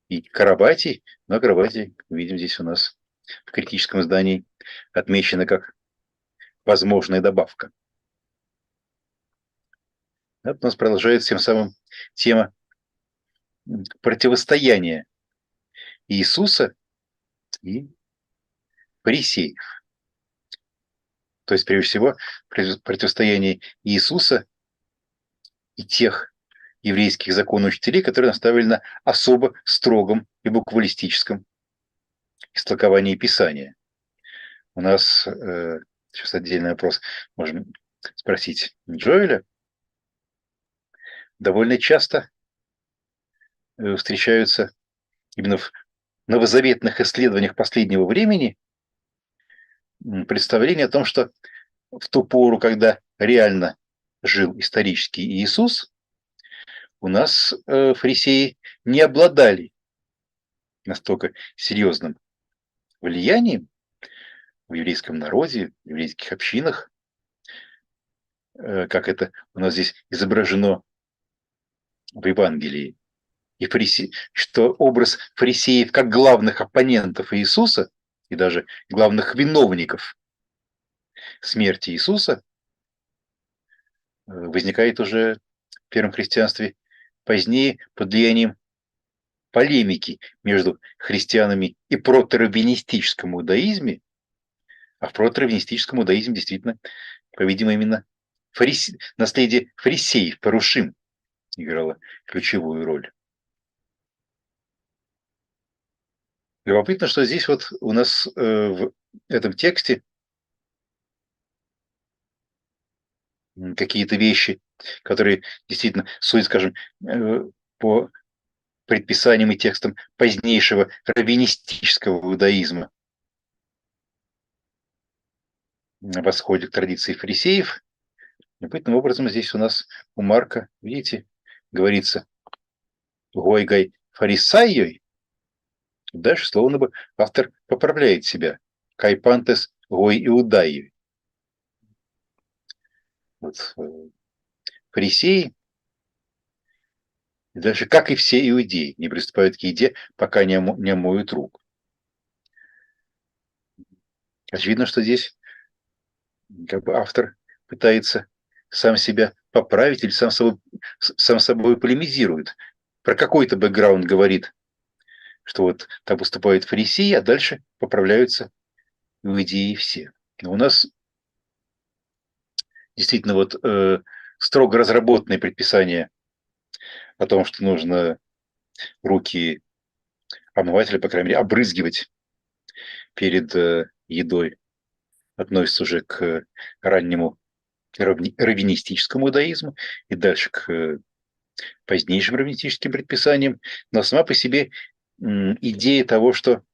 и карабатий. Но карабатий, видим, здесь у нас в критическом издании отмечено как возможная добавка. Это у нас продолжается тем самым тема противостояния Иисуса и фарисеев. То есть, прежде всего, противостояние Иисуса и тех еврейских законоучителей, которые наставили на особо строгом и буквалистическом истолковании Писания. У нас сейчас отдельный вопрос можем спросить Джоэля. Довольно часто встречаются именно в новозаветных исследованиях последнего времени представление о том, что в ту пору, когда реально жил исторический Иисус, у нас фарисеи не обладали настолько серьезным влиянием в еврейском народе, в еврейских общинах, как это у нас здесь изображено в Евангелии. И что образ фарисеев как главных оппонентов Иисуса и даже главных виновников смерти Иисуса возникает уже в первом христианстве позднее под влиянием полемики между христианами и протораввинистическом иудаизме, а в протораввинистическом иудаизме действительно, по-видимому, именно наследие фарисеев, парушим, играло ключевую роль. Любопытно, что здесь вот у нас в этом тексте какие-то вещи, которые действительно судят, скажем, по предписаниям и текстам позднейшего раввинистического иудаизма, восходят к традиции фарисеев. Любопытным образом здесь у нас у Марка, видите, говорится «гой-гай фарисайей». Дальше, словно бы, автор поправляет себя. «Кайпантес гой иудаей». Вот, фарисеи, и дальше, как и все иудеи, не приступают к еде, пока не омоют рук. Очевидно, что здесь как бы автор пытается сам себя поправить или сам собой полемизирует. Про какой-то бэкграунд говорит, что вот так поступают фарисеи, а дальше поправляются иудеи все. Но у нас действительно вот строго разработанные предписания о том, что нужно руки омывать или, по крайней мере, обрызгивать перед едой, относится уже к раннему раввинистическому иудаизму и дальше к позднейшим раввинистическим предписаниям. Но сама по себе идея того, что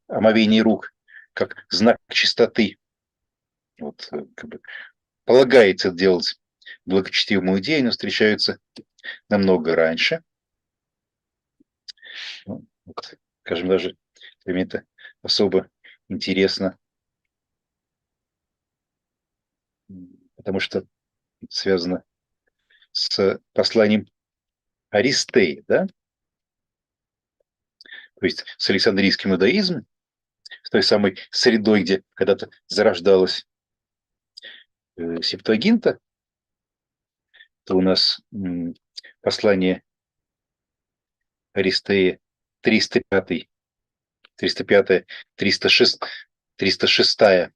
омовение рук как знак чистоты, вот, как бы, полагается делать благочестивому иудею, но встречаются намного раньше. Ну, вот, скажем, даже для меня это особо интересно, потому что это связано с посланием Аристеи, да? То есть с Александрийским иудаизмом, с той самой средой, где когда-то зарождалась Септуагинта, Это у нас послание Аристея 305, 305, 306, 306, 305,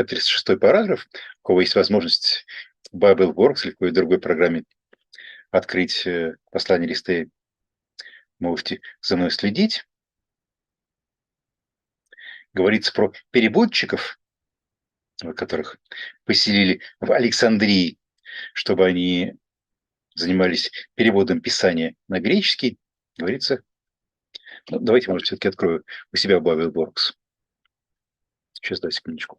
306 параграф. У кого есть возможность в Bible.org или в какой-то другой программе открыть послание Аристея, можете за мной следить. Говорится про переводчиков, которых поселили в Александрии, чтобы они занимались переводом Писания на греческий. Говорится, ну, давайте, может, все-таки открою у себя в Bible.org. Сейчас, дай секундочку.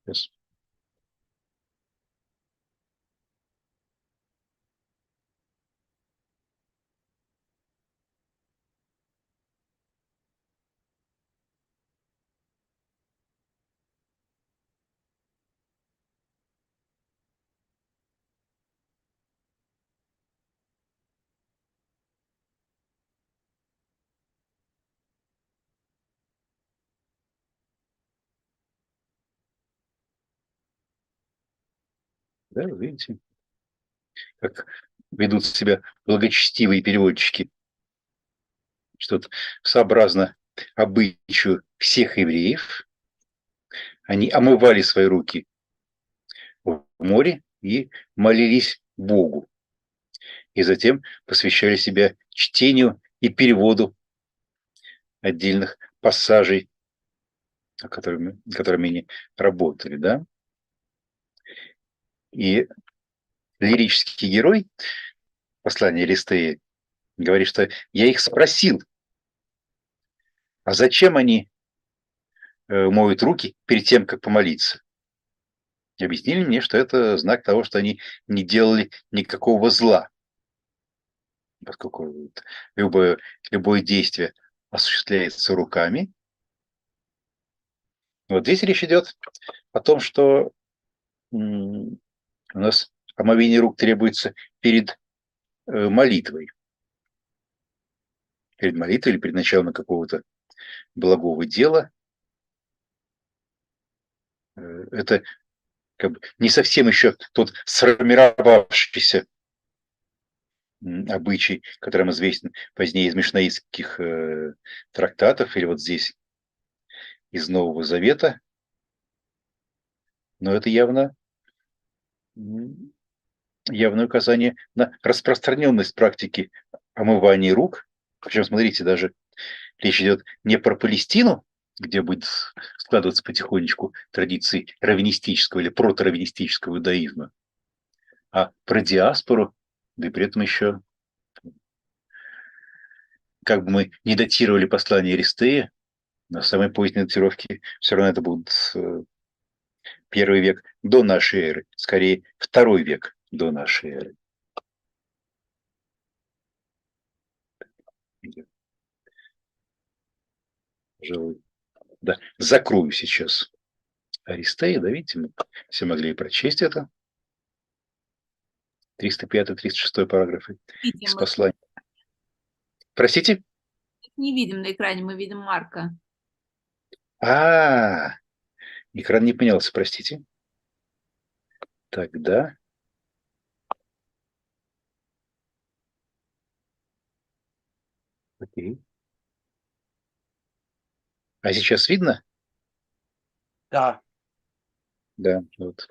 Сейчас. Да, вы видите, как ведут себя благочестивые переводчики. Что-то сообразно обычаю всех евреев. Они омывали свои руки в море и молились Богу. И затем посвящали себя чтению и переводу отдельных пассажей, которыми они работали, да. И лирический герой послания Аристея говорит, что я их спросил, а зачем они моют руки перед тем, как помолиться? И объяснили мне, что это знак того, что они не делали никакого зла, поскольку любое действие осуществляется руками. Вот здесь речь идет о том, что у нас омовение рук требуется перед молитвой. Перед молитвой или перед началом какого-то благого дела. Это как бы не совсем еще тот сформировавшийся обычай, которым известен позднее из мишнаитских трактатов, или вот здесь из Нового Завета. Но это явное указание на распространенность практики омывания рук. Причем, смотрите, даже речь идет не про Палестину, где будет складываться потихонечку традиции раввинистического или протораввинистического иудаизма, а про диаспору, да и при этом еще, как бы мы не датировали послание Аристея, на самой поздней датировке все равно это будет 1 век до нашей эры, скорее 2 век до нашей эры. Пожалуй, да, закрою сейчас Аристея, да, видите, мы все могли и прочесть это. 305-306 параграфы из послания. Простите? Не видим на экране, мы видим Марка. Экран не поменялся, простите. Тогда. Окей. А сейчас видно? Да. Да, вот.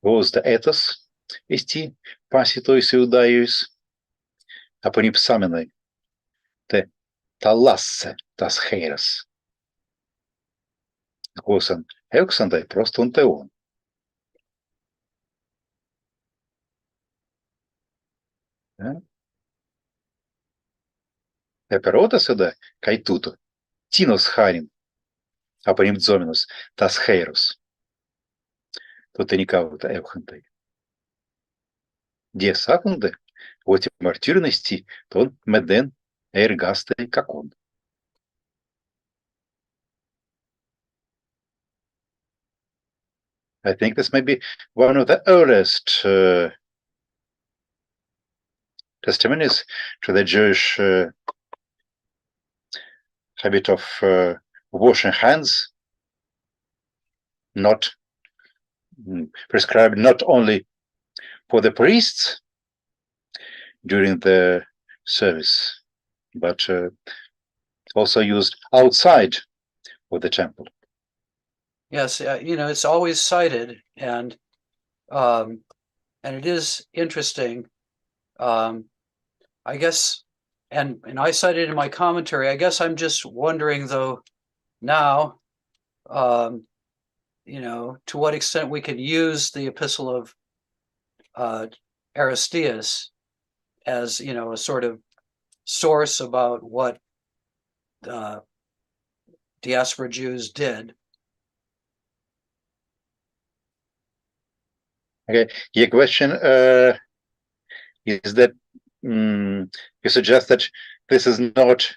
Vos de etas esti pasitois iudaius aponipsamenai te talasse tas heiras. Госан Элксандай просто он теон. Да? Eperotas ida kai tuto, tinos harin, aprimzominus, tas heiros. Totenikauta evhantai. Die secunde, oti martyrinosti, ton meden ergastai kakon. I think this may be one of the earliest testimonies to the Jewish habit of washing hands, not prescribed not only for the priests during the service, but also used outside of the temple. Yes, it's always cited, and it is interesting. I guess, and I cited in my commentary. I guess I'm just wondering though now, to what extent we could use the epistle of Aristeas as a sort of source about what diaspora Jews did. Okay, your question is that you suggest that this is not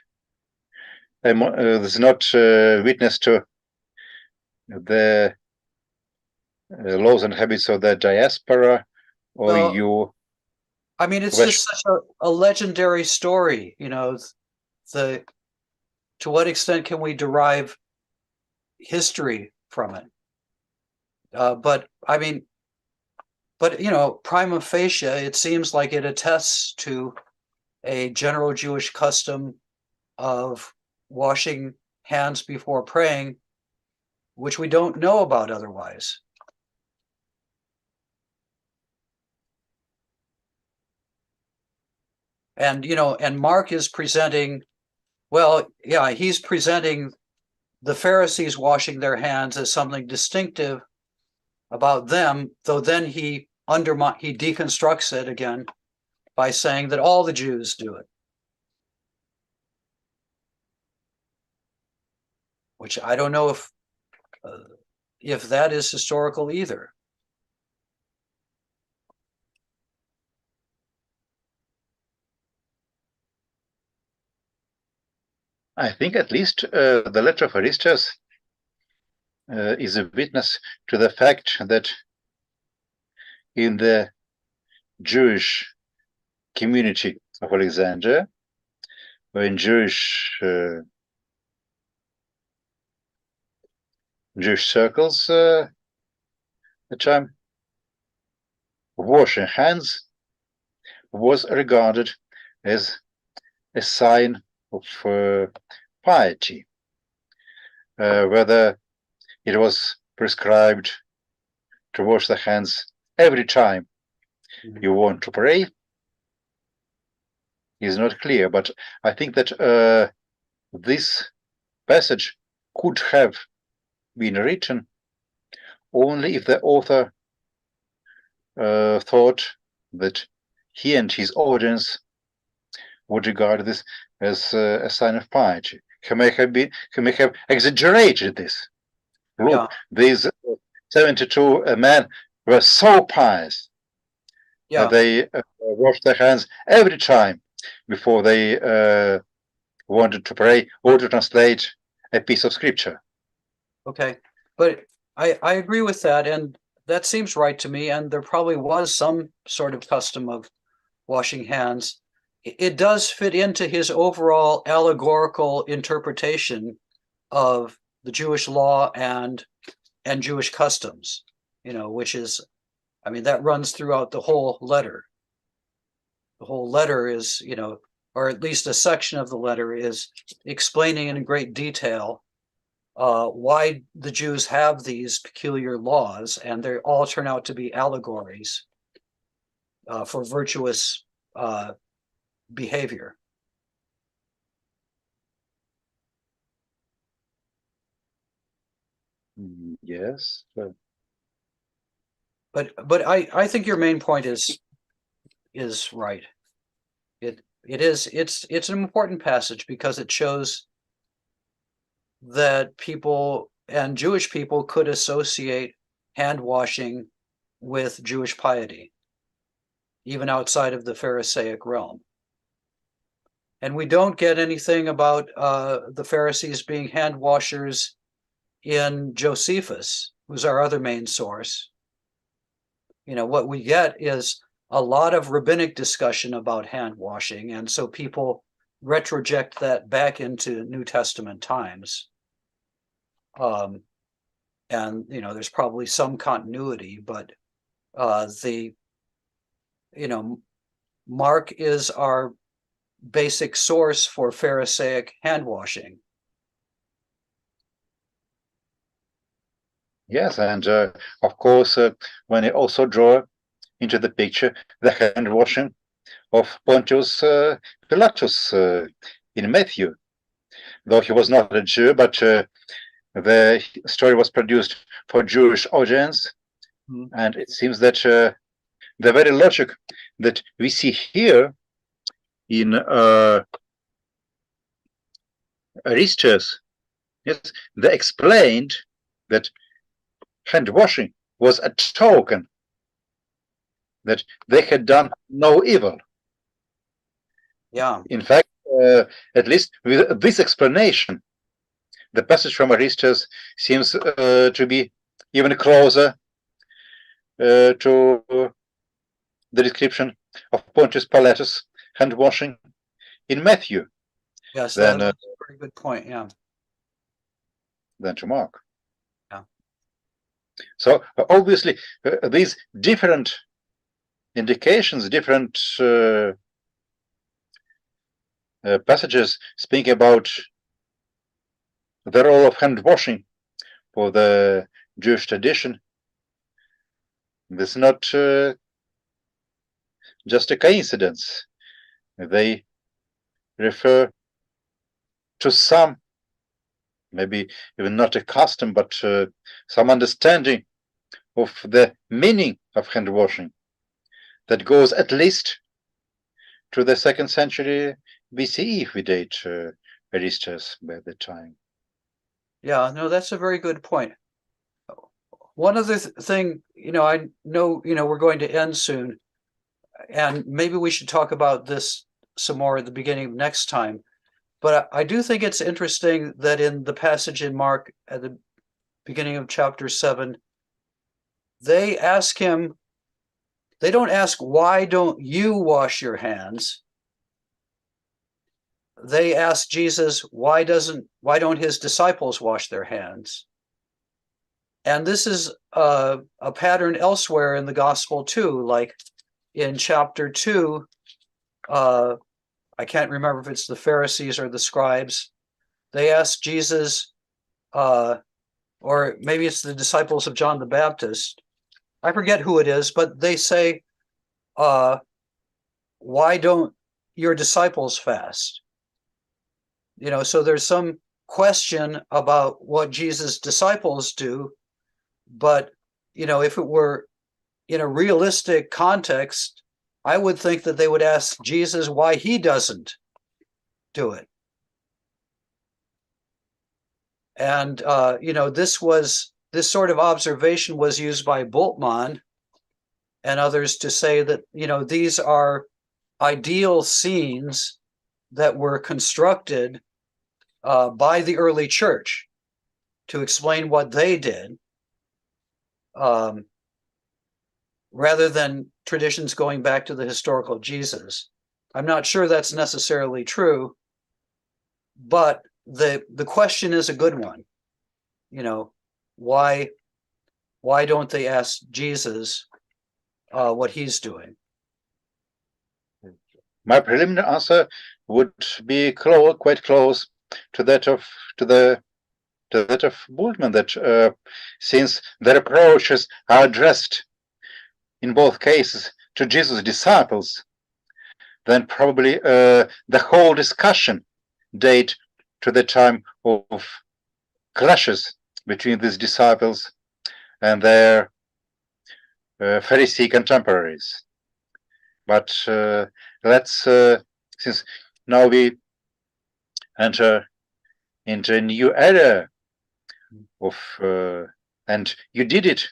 witness to the laws and habits of the diaspora, or Well, you? I mean, it's just such a legendary story, to what extent can we derive history from it? But prima facie, it seems like it attests to a general Jewish custom of washing hands before praying, which we don't know about otherwise. And Mark is presenting, he's presenting the Pharisees washing their hands as something distinctive about them, though then he deconstructs it again by saying that all the Jews do it, which I don't know if that is historical either. I think at least the letter of Aristeas is a witness to the fact that in the Jewish community of Alexandria, or in Jewish circles at the time, washing hands was regarded as a sign of piety, whether it was prescribed to wash the hands every time you want to pray is not clear, but I think that this passage could have been written only if the author thought that he and his audience would regard this as a sign of piety. He may have exaggerated this. Look, these 72 men were so pious that they washed their hands every time before they wanted to pray or to translate a piece of scripture. Okay, but I agree with that, and that seems right to me, and there probably was some sort of custom of washing hands. It does fit into his overall allegorical interpretation of the Jewish law and Jewish customs, which is, that runs throughout the whole letter. The whole letter is, or at least a section of the letter is explaining in great detail why the Jews have these peculiar laws, and they all turn out to be allegories for virtuous behavior. Yes. But I think your main point is right. it's an important passage because it shows that people and Jewish people could associate hand washing with Jewish piety, even outside of the Pharisaic realm. And we don't get anything about the Pharisees being hand washers in Josephus, who's our other main source. You know, what we get is a lot of rabbinic discussion about hand washing, and so people retroject that back into New Testament times. And you know, there's probably some continuity, but Mark is our basic source for Pharisaic hand washing. Yes, and of course, when I also draw into the picture the hand washing of Pontius Pilatus in Matthew, though he was not a Jew, but the story was produced for Jewish audience, and it seems that the very logic that we see here in Aristarchus, yes, they explained that hand washing was a token that they had done no evil. Yeah. In fact, at least with this explanation, the passage from Aristarchus seems to be even closer to the description of Pontius Pilatus hand washing in Matthew. Yes, than, that's a very good point. Yeah. Than to Mark. Yeah. So obviously, these different indications, different passages speaking about the role of hand washing for the Jewish tradition. This is not just a coincidence. They refer to some, maybe even not a custom, but some understanding of the meaning of hand washing that goes at least to the 2nd century BCE, if we date Aristarchus by the time. Yeah, no, that's a very good point. One other thing, I know, we're going to end soon, and maybe we should talk about this some more at the beginning of next time. But I do think it's interesting that in the passage in Mark at the beginning of chapter 7, they ask him, they don't ask, why don't you wash your hands? They ask Jesus, why don't his disciples wash their hands? And this is a pattern elsewhere in the gospel too, like in chapter 2, I can't remember if it's the Pharisees or the scribes. They ask Jesus, or maybe it's the disciples of John the Baptist. I forget who it is, but they say, why don't your disciples fast? So there's some question about what Jesus' disciples do, but, if it were in a realistic context, I would think that they would ask Jesus why he doesn't do it. And, this sort of observation was used by Bultmann and others to say that, these are ideal scenes that were constructed by the early church to explain what they did, rather than traditions going back to the historical Jesus. I'm not sure that's necessarily true, but the question is a good one. Why don't they ask Jesus what he's doing? My preliminary answer would be quite close to that of Bultmann, that since their approaches are addressed in both cases to Jesus' disciples, then probably the whole discussion date to the time of clashes between these disciples and their Pharisee contemporaries. But let's since now we enter into a new era of, and you did it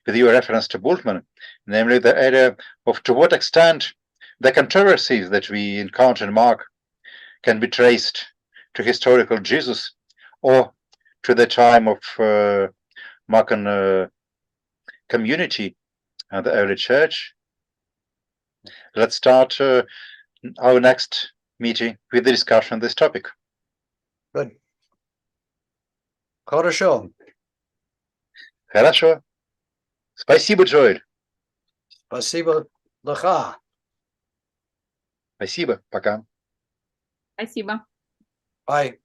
with your reference to Bultmann, namely the area of to what extent the controversies that we encounter in Mark can be traced to historical Jesus or to the time of Markan community and the early church. Let's start our next meeting with the discussion on this topic. Good. Хорошо. Хорошо. Спасибо, Джоэль. Спасибо лаха. Спасибо. Пока. Спасибо. Bye.